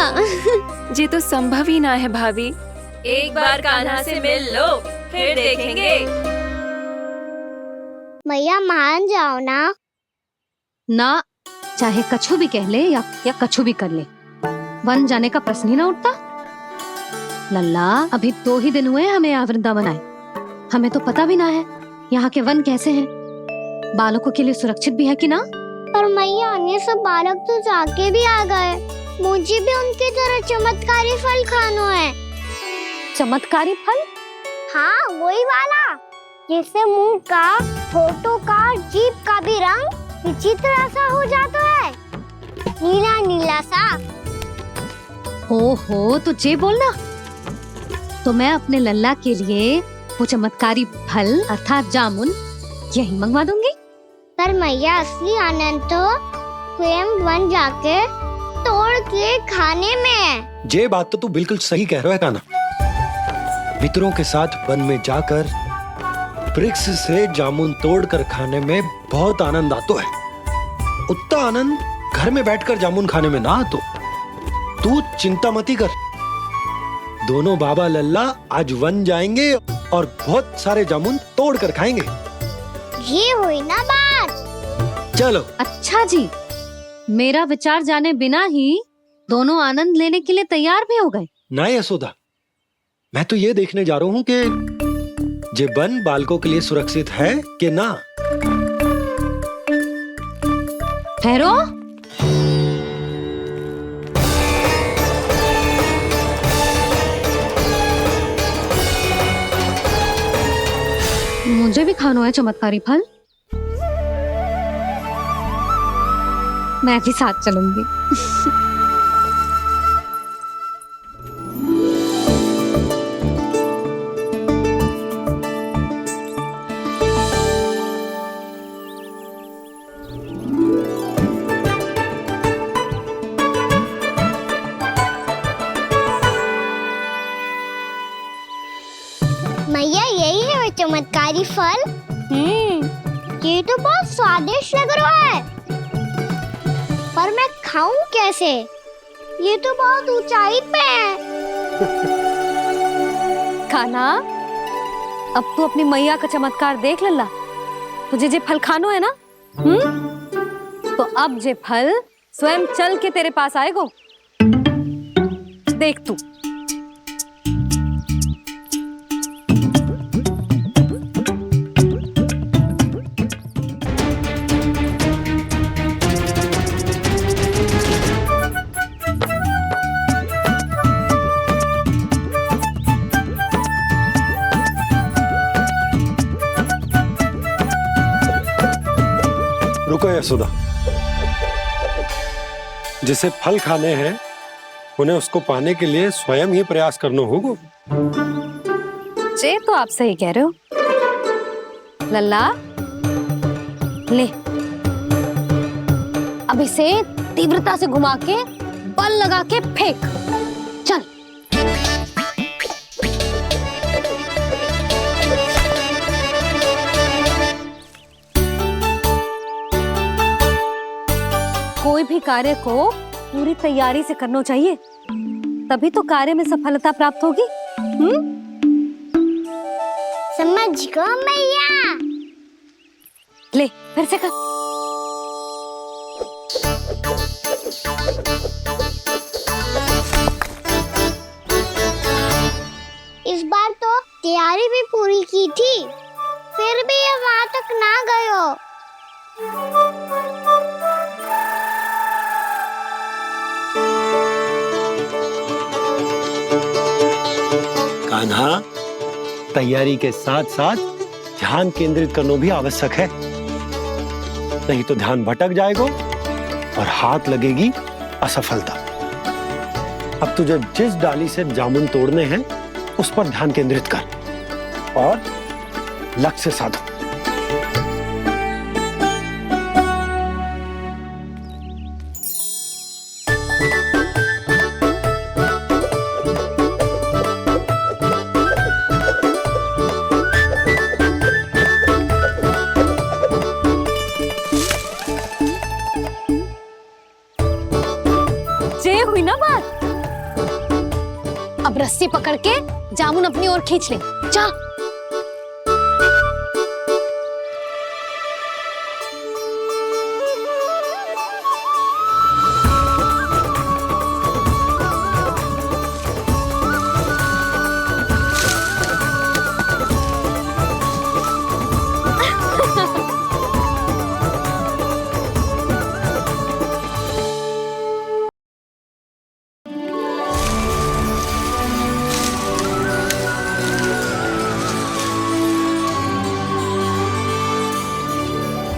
ये तो संभव ही ना है भाभी। एक बार कान्हा से मिल लो, फिर देखेंगे। मैया मान जाओ ना। चाहे कछु भी कह ले या कछु भी कर ले, वन जाने का प्रश्न ही ना उठता। लल्ला, अभी 2 ही दिन हुए हमें यहाँ वृंदावन आए, हमें तो पता भी ना है यहाँ के वन कैसे हैं। बालकों के लिए सुरक्षित भी है कि ना? पर मैया अन्य सब बालक तो जाके भी आ गए। मुझे भी उनकी तरह चमत्कारी फल खाना है। चमत्कारी फल? हाँ, वही वाला जिससे मुंह का, होठों का, जीभ का भी रंग विचित्र सा हो जाता है, नीला नीला सा। हो तो जे बोलना। तो मैं अपने लल्ला के लिए वो चमत्कारी फल अर्थात जामुन यही मंगवा दूंगी। पर मैया असली आनंद तो स्वयं वन जाके तोड़ के खाने में है। ये बात तो तू बिल्कुल सही कह रहा है कान्हा। मित्रों के साथ वन में जाकर वृक्ष से जामुन तोड़कर खाने में बहुत आनंद आता है। उतना आनंद घर में बैठकर जामुन खाने में ना आतो। तू चिंता मती कर, दोनों बाबा लल्ला आज वन जाएंगे और बहुत सारे जामुन तोड़कर खाएंगे। ये हुई ना बात। चलो। अच्छा जी, मेरा विचार जाने बिना ही दोनों आनंद लेने के लिए तैयार भी हो गए। ना यशोदा, मैं तो ये देखने जा रहा हूँ कि ये वन बालकों के लिए सुरक्षित है कि ना। ठहरो। मुझे भी खाना है चमत्कारी फल। मैं भी साथ चलूंगी। मैया यही है वो चमत्कारी फल। ये तो बहुत स्वादिष्ट लग रहा है, पर मैं खाऊं कैसे? ये तो बहुत ऊंचाई पे है। खाना, अब तू अपनी मैया का चमत्कार देख लल्ला। तुझे जे फल खानो है ना, तो अब जे फल स्वयं चल के तेरे पास आएगो। देख तू। रुको यशोदा, जिसे फल खाने हैं उन्हें उसको पाने के लिए स्वयं ही प्रयास करना होगा। जे तो आप सही कह रहे हो लल्ला। ले, अब इसे तीव्रता से घुमा के बल लगा के फेंक। चल। कोई भी कार्य को पूरी तैयारी से करना चाहिए, तभी तो कार्य में सफलता प्राप्त होगी। समझ गो मैया। ले, फिर से कर। इस बार तो तैयारी भी पूरी की थी, फिर भी ये वहां तक ना गए हो। कान्हा, तैयारी के साथ साथ ध्यान केंद्रित करना भी आवश्यक है, नहीं तो ध्यान भटक जाएगा और हाथ लगेगी असफलता। अब तुझे जिस डाली से जामुन तोड़ने हैं उस पर ध्यान केंद्रित कर और लक्ष्य साधो। हुई ना बात। अब रस्सी पकड़ के जामुन अपनी ओर खींच ले। जा।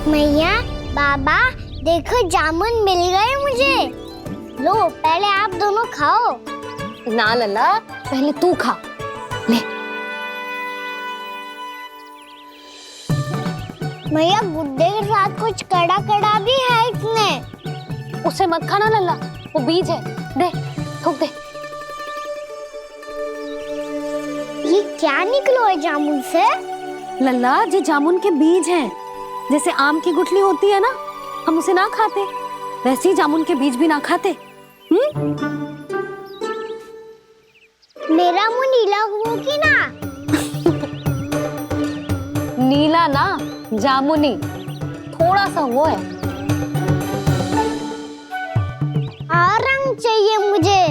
मैया, बाबा, देखो जामुन मिल गए मुझे। लो, पहले आप दोनों खाओ। ना लल्ला, पहले तू खा ले। मैया, गुड्डे के साथ कुछ कड़ा कड़ा भी है इसमें। उसे मत खाना लल्ला, वो बीज है। दे, थूक दे। ये क्या निकलो है जामुन से? लल्ला, ये जामुन के बीज हैं। जैसे आम की गुठली होती है ना, हम उसे ना खाते, वैसे ही जामुन के बीज भी ना खाते। मेरा मुंह नीला हुआ कि ना? नीला ना, जामुनी, थोड़ा सा वो है। और रंग चाहिए मुझे।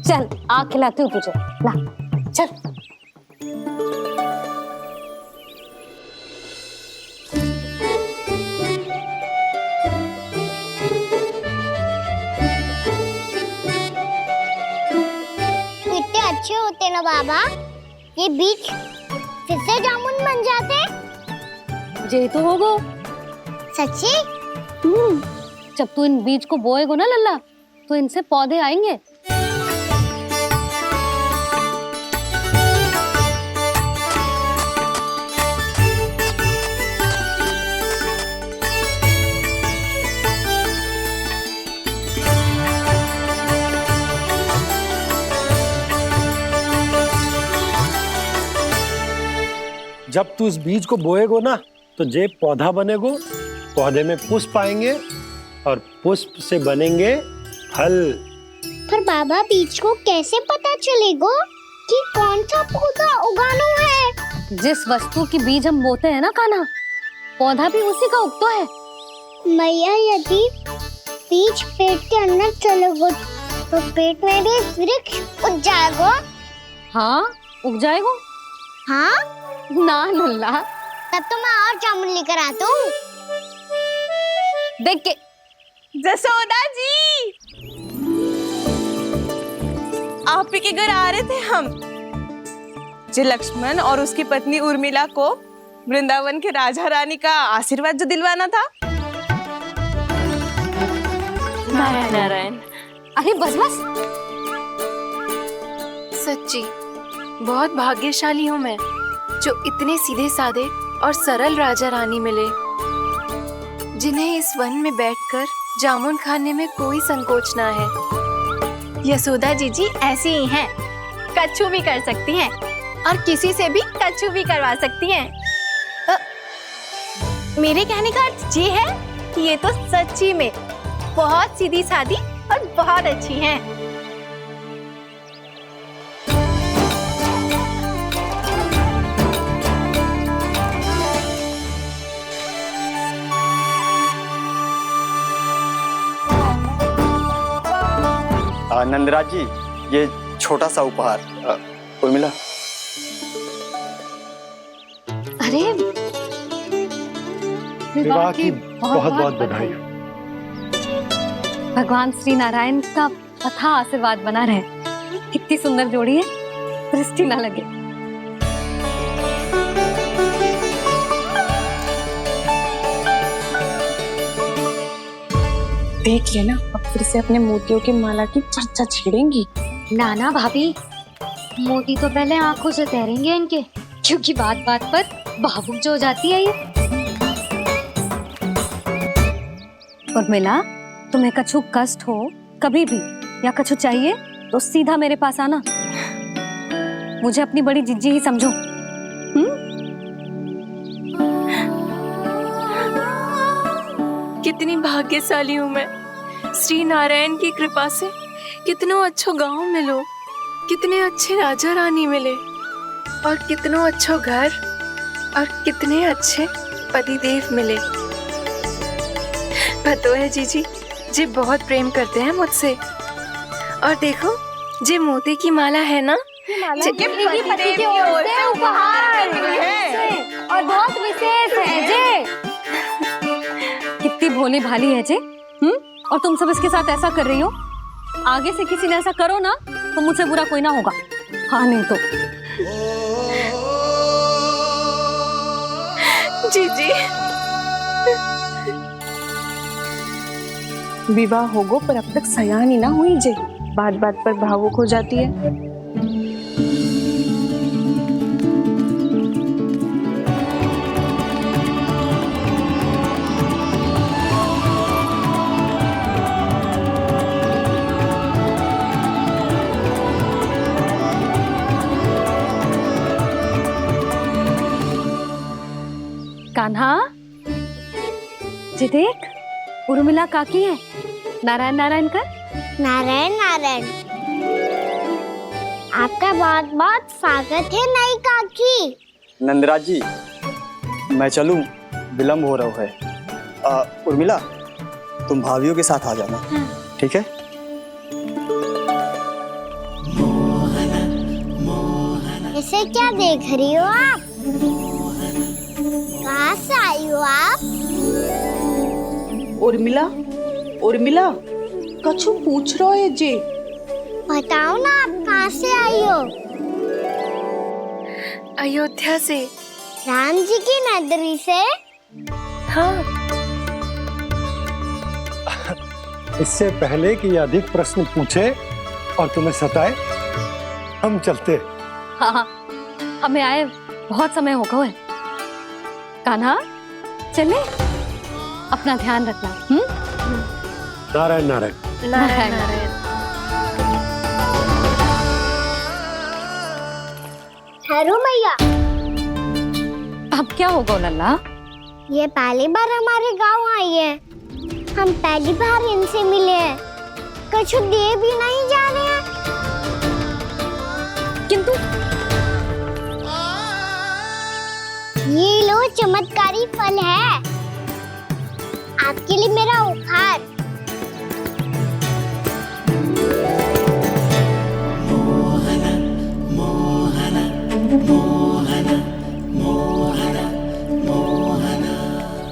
चल, आ खिलाती हूँ तुझे, ला, चल। कितने अच्छे होते ना बाबा, ये बीज फिर से जामुन बन जाते। जे तो होगो। सच्ची? जब तू इन बीज को बोएगो ना लल्ला, तो इनसे पौधे आएंगे। जब तू इस बीज को बोएगो ना, तो जे पौधा बनेगो, पौधे में पुष्प आएंगे और पुष्प से बनेंगे फल। पर बाबा, बीज को कैसे पता चलेगा कि कौन सा पौधा उगाना है? जिस वस्तु की बीज हम बोते हैं ना कान्हा, पौधा भी उसी का उगता है। मैया, यदि बीज पेट के अंदर चलेगा तो पेट में भी वृक्ष उग जाएगा। हाँ, उग जाएगा। हाँ ना लल्ला, तब तो मैं और जामुन लेकर आता हूँ। देख के। जसोदा जी, आप ही के घर आ रहे थे हम। जो लक्ष्मण और उसकी पत्नी उर्मिला को वृंदावन के राजा रानी का आशीर्वाद जो दिलवाना था। नारायण नारायण। अरे बस बस। सच्ची बहुत भाग्यशाली हूँ मैं, जो इतने सीधे साधे और सरल राजा रानी मिले, जिन्हें इस वन में बैठकर जामुन खाने में कोई संकोच ना है। यशोदा जी ऐसी ही हैं, कच्छू भी कर सकती हैं और किसी से भी कच्छू भी करवा सकती हैं। मेरे कहने का अर्थ ये है कि ये तो सच्ची में बहुत सीधी सादी और बहुत अच्छी हैं। नंदराज जी, ये छोटा सा उपहार। उर्मिला। अरे विवाह की बहुत बहुत बधाई। भगवान श्री नारायण का अथाह आशीर्वाद बना रहे। कितनी सुंदर जोड़ी है, दृष्टि ना लगे। देख लेना, अब फिर से अपने मोतियों की माला की चर्चा छेड़ेंगी। नाना भाभी, मोती तो पहले आंखों से तैरेंगे इनके, क्योंकि बात बात पर भावुक जो हो जाती है ये। उर्मिला, तुम्हें कछु कष्ट हो कभी भी या कछु चाहिए तो सीधा मेरे पास आना। मुझे अपनी बड़ी जिज्जी ही समझो। कितनी भाग्यशाली हूँ मैं, श्री नारायण की कृपा से कितनों अच्छो गांव मिलो, कितने अच्छे राजा रानी मिले और कितनों अच्छो घर और कितने अच्छे पतिदेव मिले। पतो है जीजी, जी बहुत प्रेम करते हैं मुझसे। और देखो, जे मोती की माला है ना, पति की ओर से उपहार और बहुत विशेष है जे। कितनी भोली भाली है जे। और तुम सब इसके साथ ऐसा कर रही हो। आगे से किसी ने ऐसा करो ना, तो मुझसे बुरा कोई ना होगा। हाँ नहीं तो। जीजी, विवाह होगो पर अब तक सयानी ना हुई जे, बात बात पर भावुक हो जाती है। कान्हा, जी देख, उर्मिला काकी है। नारायण नारायण कर। नारायण नारायण। आपका बहुत बहुत स्वागत है नई काकी। नंदराज जी, मैं चलूं, विलम्ब हो रहा है। उर्मिला, तुम भाभियों के साथ आ जाना, ठीक है? इसे क्या देख रही हो आप? कहाँ से आई हो आप? उर्मिला, उर्मिला, कछु पूछ रहा है जे। बताओ ना आप कहाँ से आई हो? अयोध्या से। राम जी की नगरी से? हाँ। इससे पहले कि अधिक प्रश्न पूछे और तुम्हें सताए, हम चलते। हाँ, हमें आए बहुत समय हो गया है। कान्हा, चले, अपना ध्यान रखना। नारायण नारायण। नारायण नारायण। ठहरू मैया। अब क्या होगा लल्ला? ये पहली बार हमारे गांव आई है। हम पहली बार इनसे मिले हैं। कुछ दे भी नहीं जा रहे हैं। किंतु ये लो चमत्कारी फल है, आपके लिए मेरा उपहार।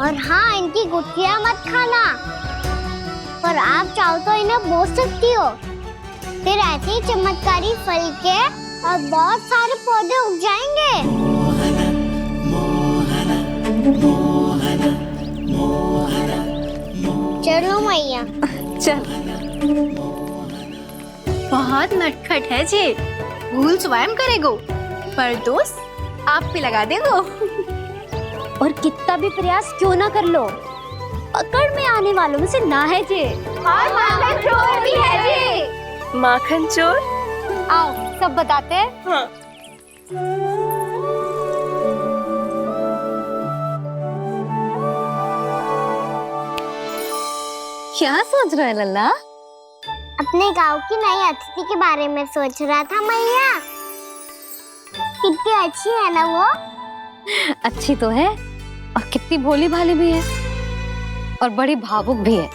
और हाँ, इनकी गुठलियां मत खाना। और आप चाहो तो इन्हें बोल सकती हो। फिर ऐसे ही चमत्कारी फल के और बहुत सारे पौधे उग जाएंगे। चलो मैया। चल। बहुत नटखट है जे, भूल स्वयं करेगो, पर दोस्त आप पे लगा देगो। और कितना भी प्रयास क्यों ना कर लो, पकड़ में आने वालों में से ना है जे। और माखन चोर भी है जे। माखन चोर? आओ सब बताते हैं। हाँ। क्या सोच रहा है लल्ला? अपने गांव की नई अतिथि के बारे में सोच रहा था मैया। कितनी अच्छी है ना वो? अच्छी तो है और कितनी भोली भाली भी है और बड़ी भावुक भी है।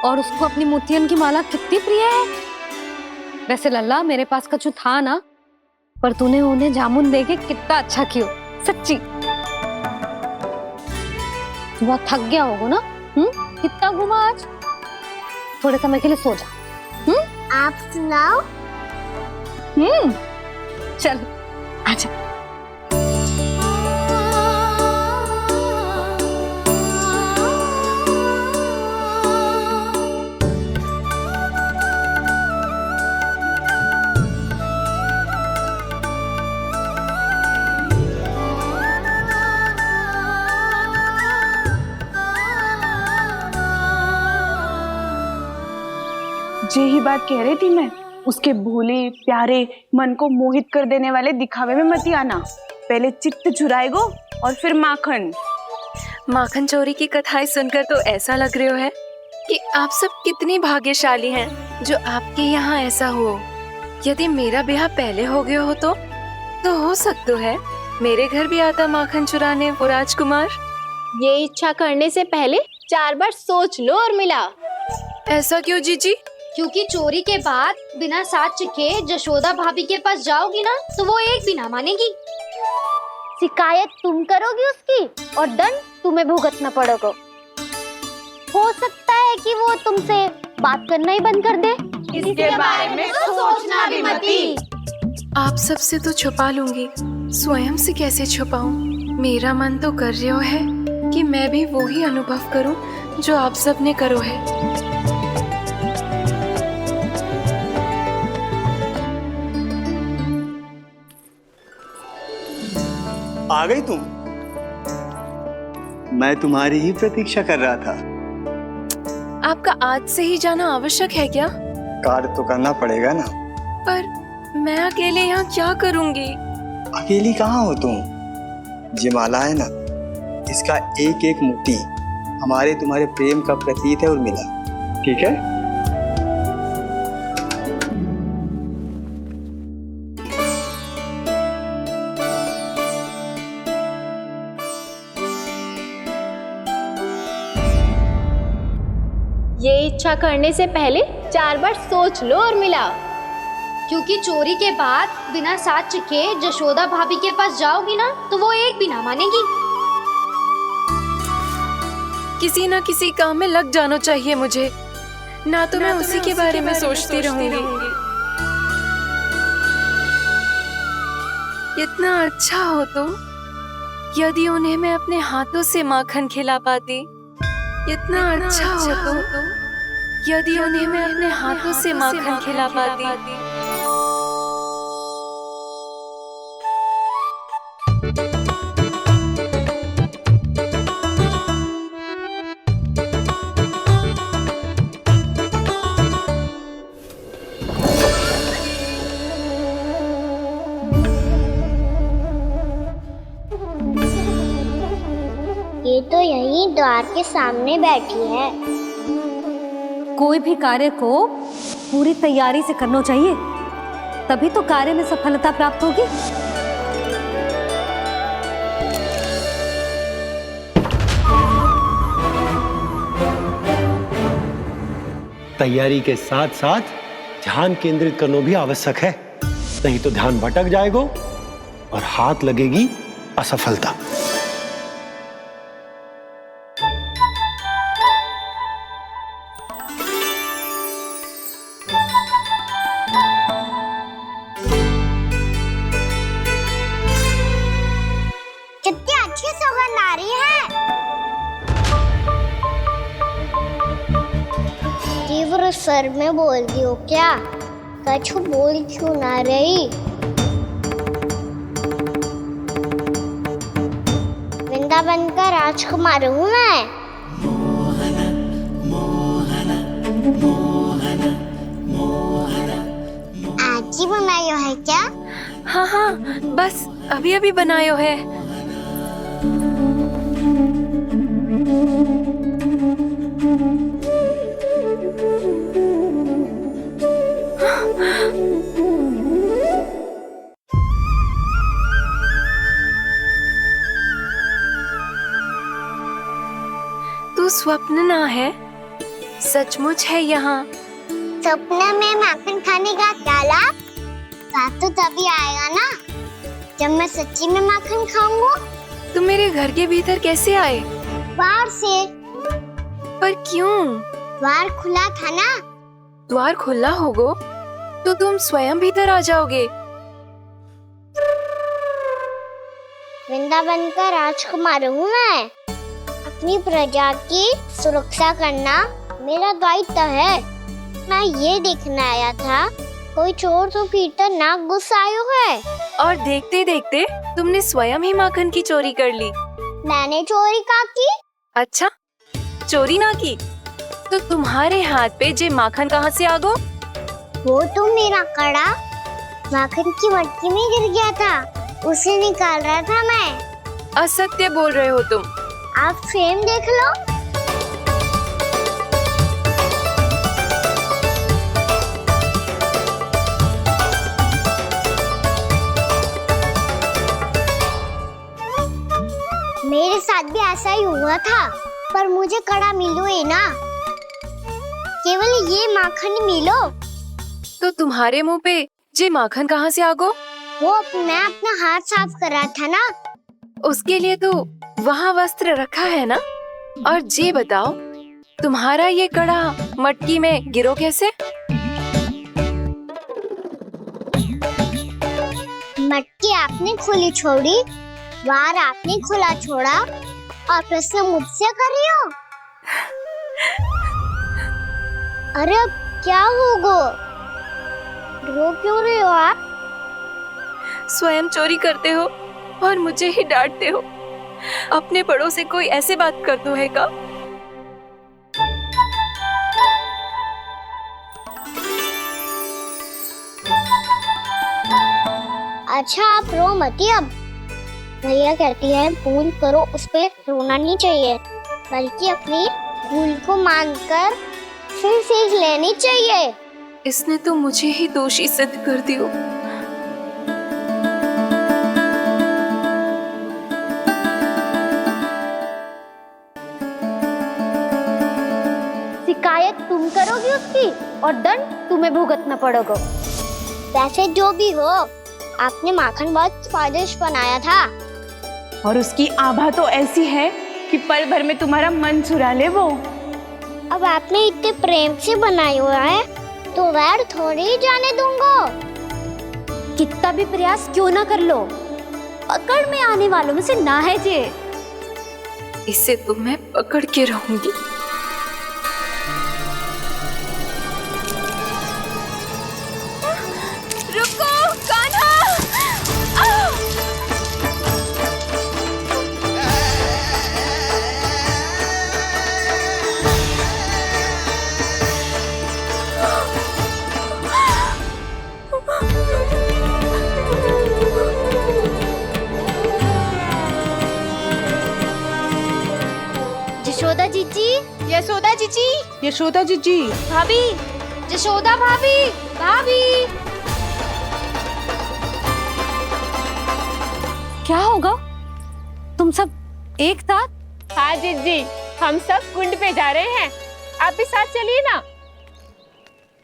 और उसको अपनी मोतियन की माला कितनी प्रिय है। वैसे लल्ला, मेरे पास कछु था ना, पर तूने उन्हें जामुन देके कितना अच्छा किया, सच्ची। बहुत थक गया होगा ना? कितना घूमा आज? थोड़े समय के लिए सो जा। आप सुनाओ। चल आजा। जे ही बात कह रही थी मैं, उसके भोले प्यारे मन को मोहित कर देने वाले दिखावे में मत आना। पहले चित्त चुराएगो और फिर माखन। माखन चोरी की कथाएं सुनकर तो ऐसा लग रहा है कि आप सब कितनी भाग्यशाली हैं जो आपके यहाँ ऐसा हो। यदि मेरा ब्याह पहले हो गया हो तो हो सकता है मेरे घर भी आता माखन चुराने वो राजकुमार। ये इच्छा करने से पहले 4 बार सोच लो उर्मिला। ऐसा क्यों जीजी? क्योंकि चोरी के बाद बिना साथ चिखे जशोदा भाभी के पास जाओगी ना तो वो एक भी ना मानेगी। शिकायत तुम करोगी उसकी और दंड तुम्हें भुगतना पड़ेगा। हो सकता है कि वो तुमसे बात करना ही बंद कर दे। इसके बारे में तो सोचना भी मती। आप सबसे तो छुपा लूंगी, स्वयं से कैसे छुपाऊं? मेरा मन तो कर रहा है कि मैं भी वो ही अनुभव करूं जो आप सब ने करो है। आ गई तुम? मैं तुम्हारी ही प्रतीक्षा कर रहा था। आपका आज से ही जाना आवश्यक है क्या? कार्य तो करना पड़ेगा ना। पर मैं अकेले यहाँ क्या करूँगी? अकेली कहाँ हो तुम? ये माला है ना, इसका एक एक मोती हमारे तुम्हारे प्रेम का प्रतीक है उर्मिला, ठीक है? ये इच्छा करने से पहले 4 बार सोच लो उर्मिला, क्योंकि चोरी के बाद बिना साक्ष्य के जशोदा भाभी के पास जाओगी ना तो वो एक भी ना मानेगी। किसी ना किसी काम में लग जाना चाहिए मुझे, ना तो मैं उसी के बारे में सोचती रहूंगी। इतना अच्छा हो तो यदि उन्हें मैं अपने हाथों से माखन खिला पाती। इतना अच्छा हो तो यदि उन्हें मैं अपने हाथों से माखन खिला पाती। ये तो यहीं द्वार के सामने बैठी है। कोई भी कार्य को पूरी तैयारी से करना चाहिए, तभी तो कार्य में सफलता प्राप्त होगी। तैयारी के साथ साथ ध्यान केंद्रित करना भी आवश्यक है, नहीं तो ध्यान भटक जाएगा और हाथ लगेगी असफलता। कितनी अच्छी सुगंध आ रही है। तीव्र स्वर में बोलती हो क्या? कछु बोल क्यों ना रही? वृंदावन का राजकुमार हूँ मैं। आज ही बनायो है क्या? हाँ हाँ, बस अभी अभी बनायो है। तू स्वप्न ना है, सचमुच है यहाँ। सपने में माखन खाने का क्या लाभ? बात तो तभी आएगा ना जब मैं सच्ची में माखन खाऊंगा। तुम मेरे घर के भीतर कैसे आए? बाहर से। पर क्यों? द्वार खुला था ना। द्वार खुला होगा तो तुम स्वयं भीतर आ जाओगे। वृंदावन का राजकुमार हूँ मैं। अपनी प्रजा की सुरक्षा करना मेरा दायित्व है। मैं ये देखने आया था कोई चोर तो भीतर ना घुस आयो है। और देखते देखते तुमने स्वयं ही माखन की चोरी कर ली। मैंने चोरी का की? अच्छा, चोरी ना की तो तुम्हारे हाथ पे जे माखन कहाँ से आ गो? वो तो मेरा कड़ा माखन की मटकी में गिर गया था, उसे निकाल रहा था मैं। असत्य बोल रहे हो तुम। आप फ्रेम देख लो। मेरे साथ भी ऐसा ही हुआ था, पर मुझे कड़ा मिलो ही ना, केवल ये माखन मिलो। तो तुम्हारे मुंह पे जे माखन कहाँ से आ गो? वो मैं अपना हाथ साफ कर रहा था ना। उसके लिए तो वहाँ वस्त्र रखा है ना। और जे बताओ, तुम्हारा ये कड़ा मटकी में गिरो कैसे? मटकी आपने खुली छोड़ी, वार आपने खुला छोड़ा और प्रश्न मुझसे कर रही हो? अरे अब क्या होगा? रो क्यों रहे हो आप? स्वयं चोरी करते हो और मुझे ही डांटते हो। अपने बड़ों से कोई ऐसे बात कर दो है का? अच्छा आप रो मती अब। भैया कहती है भूल करो, उस पे रोना नहीं चाहिए, बल्कि अपनी भूल को मानकर फिर सीख लेनी चाहिए। इसने तो मुझे ही दोषी सिद्ध कर दियो। शिकायत तुम करोगी उसकी और दंड तुम्हें भुगतना पड़ेगा। वैसे जो भी हो, आपने माखन बहुत स्वादिष्ट बनाया था। और उसकी आभा तो ऐसी है कि पल भर में तुम्हारा मन चुरा ले वो। अब आपने इतने प्रेम से बनाया हुआ है तो वैर थोड़ी ही जाने दूंगा। कितना भी प्रयास क्यों ना कर लो, पकड़ में आने वालों में से ना है जे। इसे तो मैं पकड़ के रहूंगी। रुको कान्हा! यशोदा जीजी, यशोदा जीजी, यशोदा जीजी, भाभी, यशोदा भाभी, भाभी। क्या होगा? तुम सब एक साथ? हाँ जीजी, हम सब कुंड पे जा रहे हैं, आप भी साथ चलिए ना।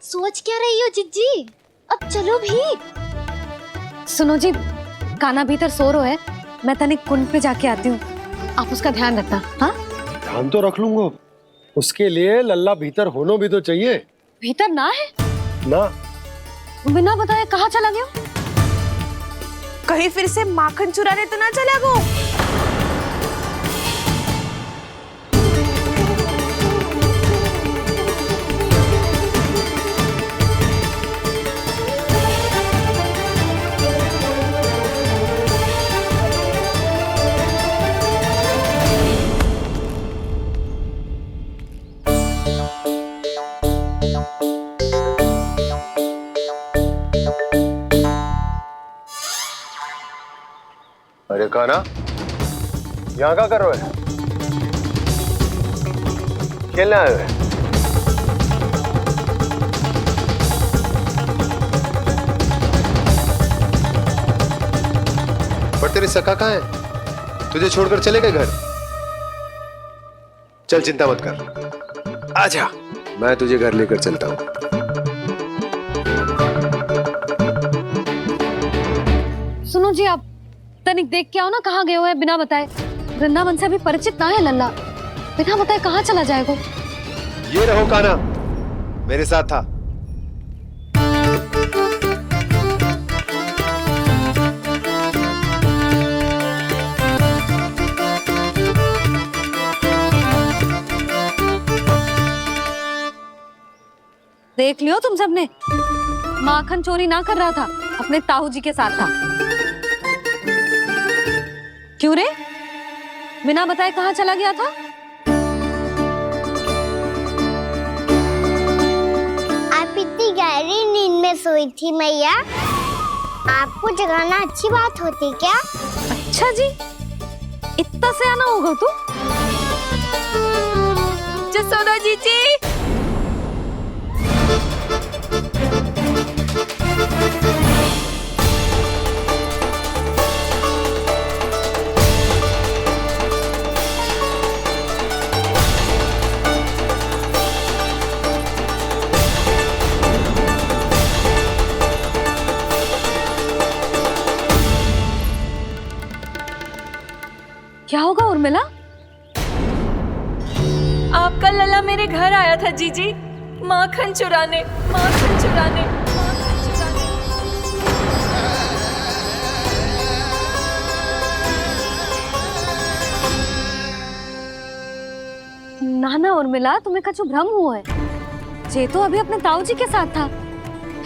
सोच क्या रही हो जीजी? अब चलो भी। सुनो जी, कान्हा भीतर सो रहा है, मैं तनिक कुंड पे जाके आती हूँ, आप उसका ध्यान रखना। हाँ, ध्यान तो रख लूंगा, उसके लिए लल्ला भीतर होना भी तो चाहिए। भीतर ना है? ना। बिना बताए कहाँ चला गया? कहीं फिर से माखन चुराने तो ना चला गो? अरे कान्हा, यहाँ क्या कर रहे हो? खेलने आए हुए? पर तेरी सखा कहाँ है? तुझे छोड़कर चले गए घर? चल चिंता मत कर, आजा, मैं तुझे घर लेकर चलता हूँ। सुनो जी, आप तनिक देख के आओ ना कहाँ गए हुए हैं बिना बताए। वृंदावन से अभी परिचित ना है लल्ला, बिना बताए कहाँ चला जाएगा? ये रहो कान्हा, मेरे साथ था। देख लियो तुम सबने, माखन चोरी ना कर रहा था, अपने ताऊ जी के साथ था। क्यों रे, बिना बताए कहाँ चला गया था? आप इतनी गहरी नींद में सोई थी मैया, आपको जगाना अच्छी बात होती क्या? अच्छा जी, इतना सियाना होगा तू? यशोदा जीजी, क्या होगा उर्मिला? आपका लल्ला मेरे घर आया था जीजी, माखन चुराने, माखन चुराने, माखन चुराने। ना ना उर्मिला, तुम्हें कछु भ्रम हुआ है। जे तो अभी अपने ताऊ जी के साथ था,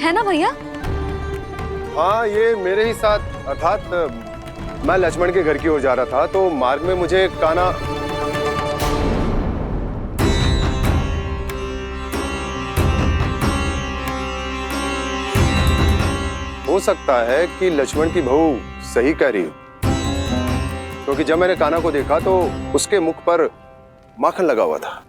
है ना भैया? हाँ, ये मेरे ही साथ, अर्थात मैं लक्ष्मण के घर की ओर जा रहा था तो मार्ग में मुझे कान्हा हो सकता है कि लक्ष्मण की बहू सही कह रही हो, क्योंकि जब मैंने कान्हा को देखा तो उसके मुख पर माखन लगा हुआ था।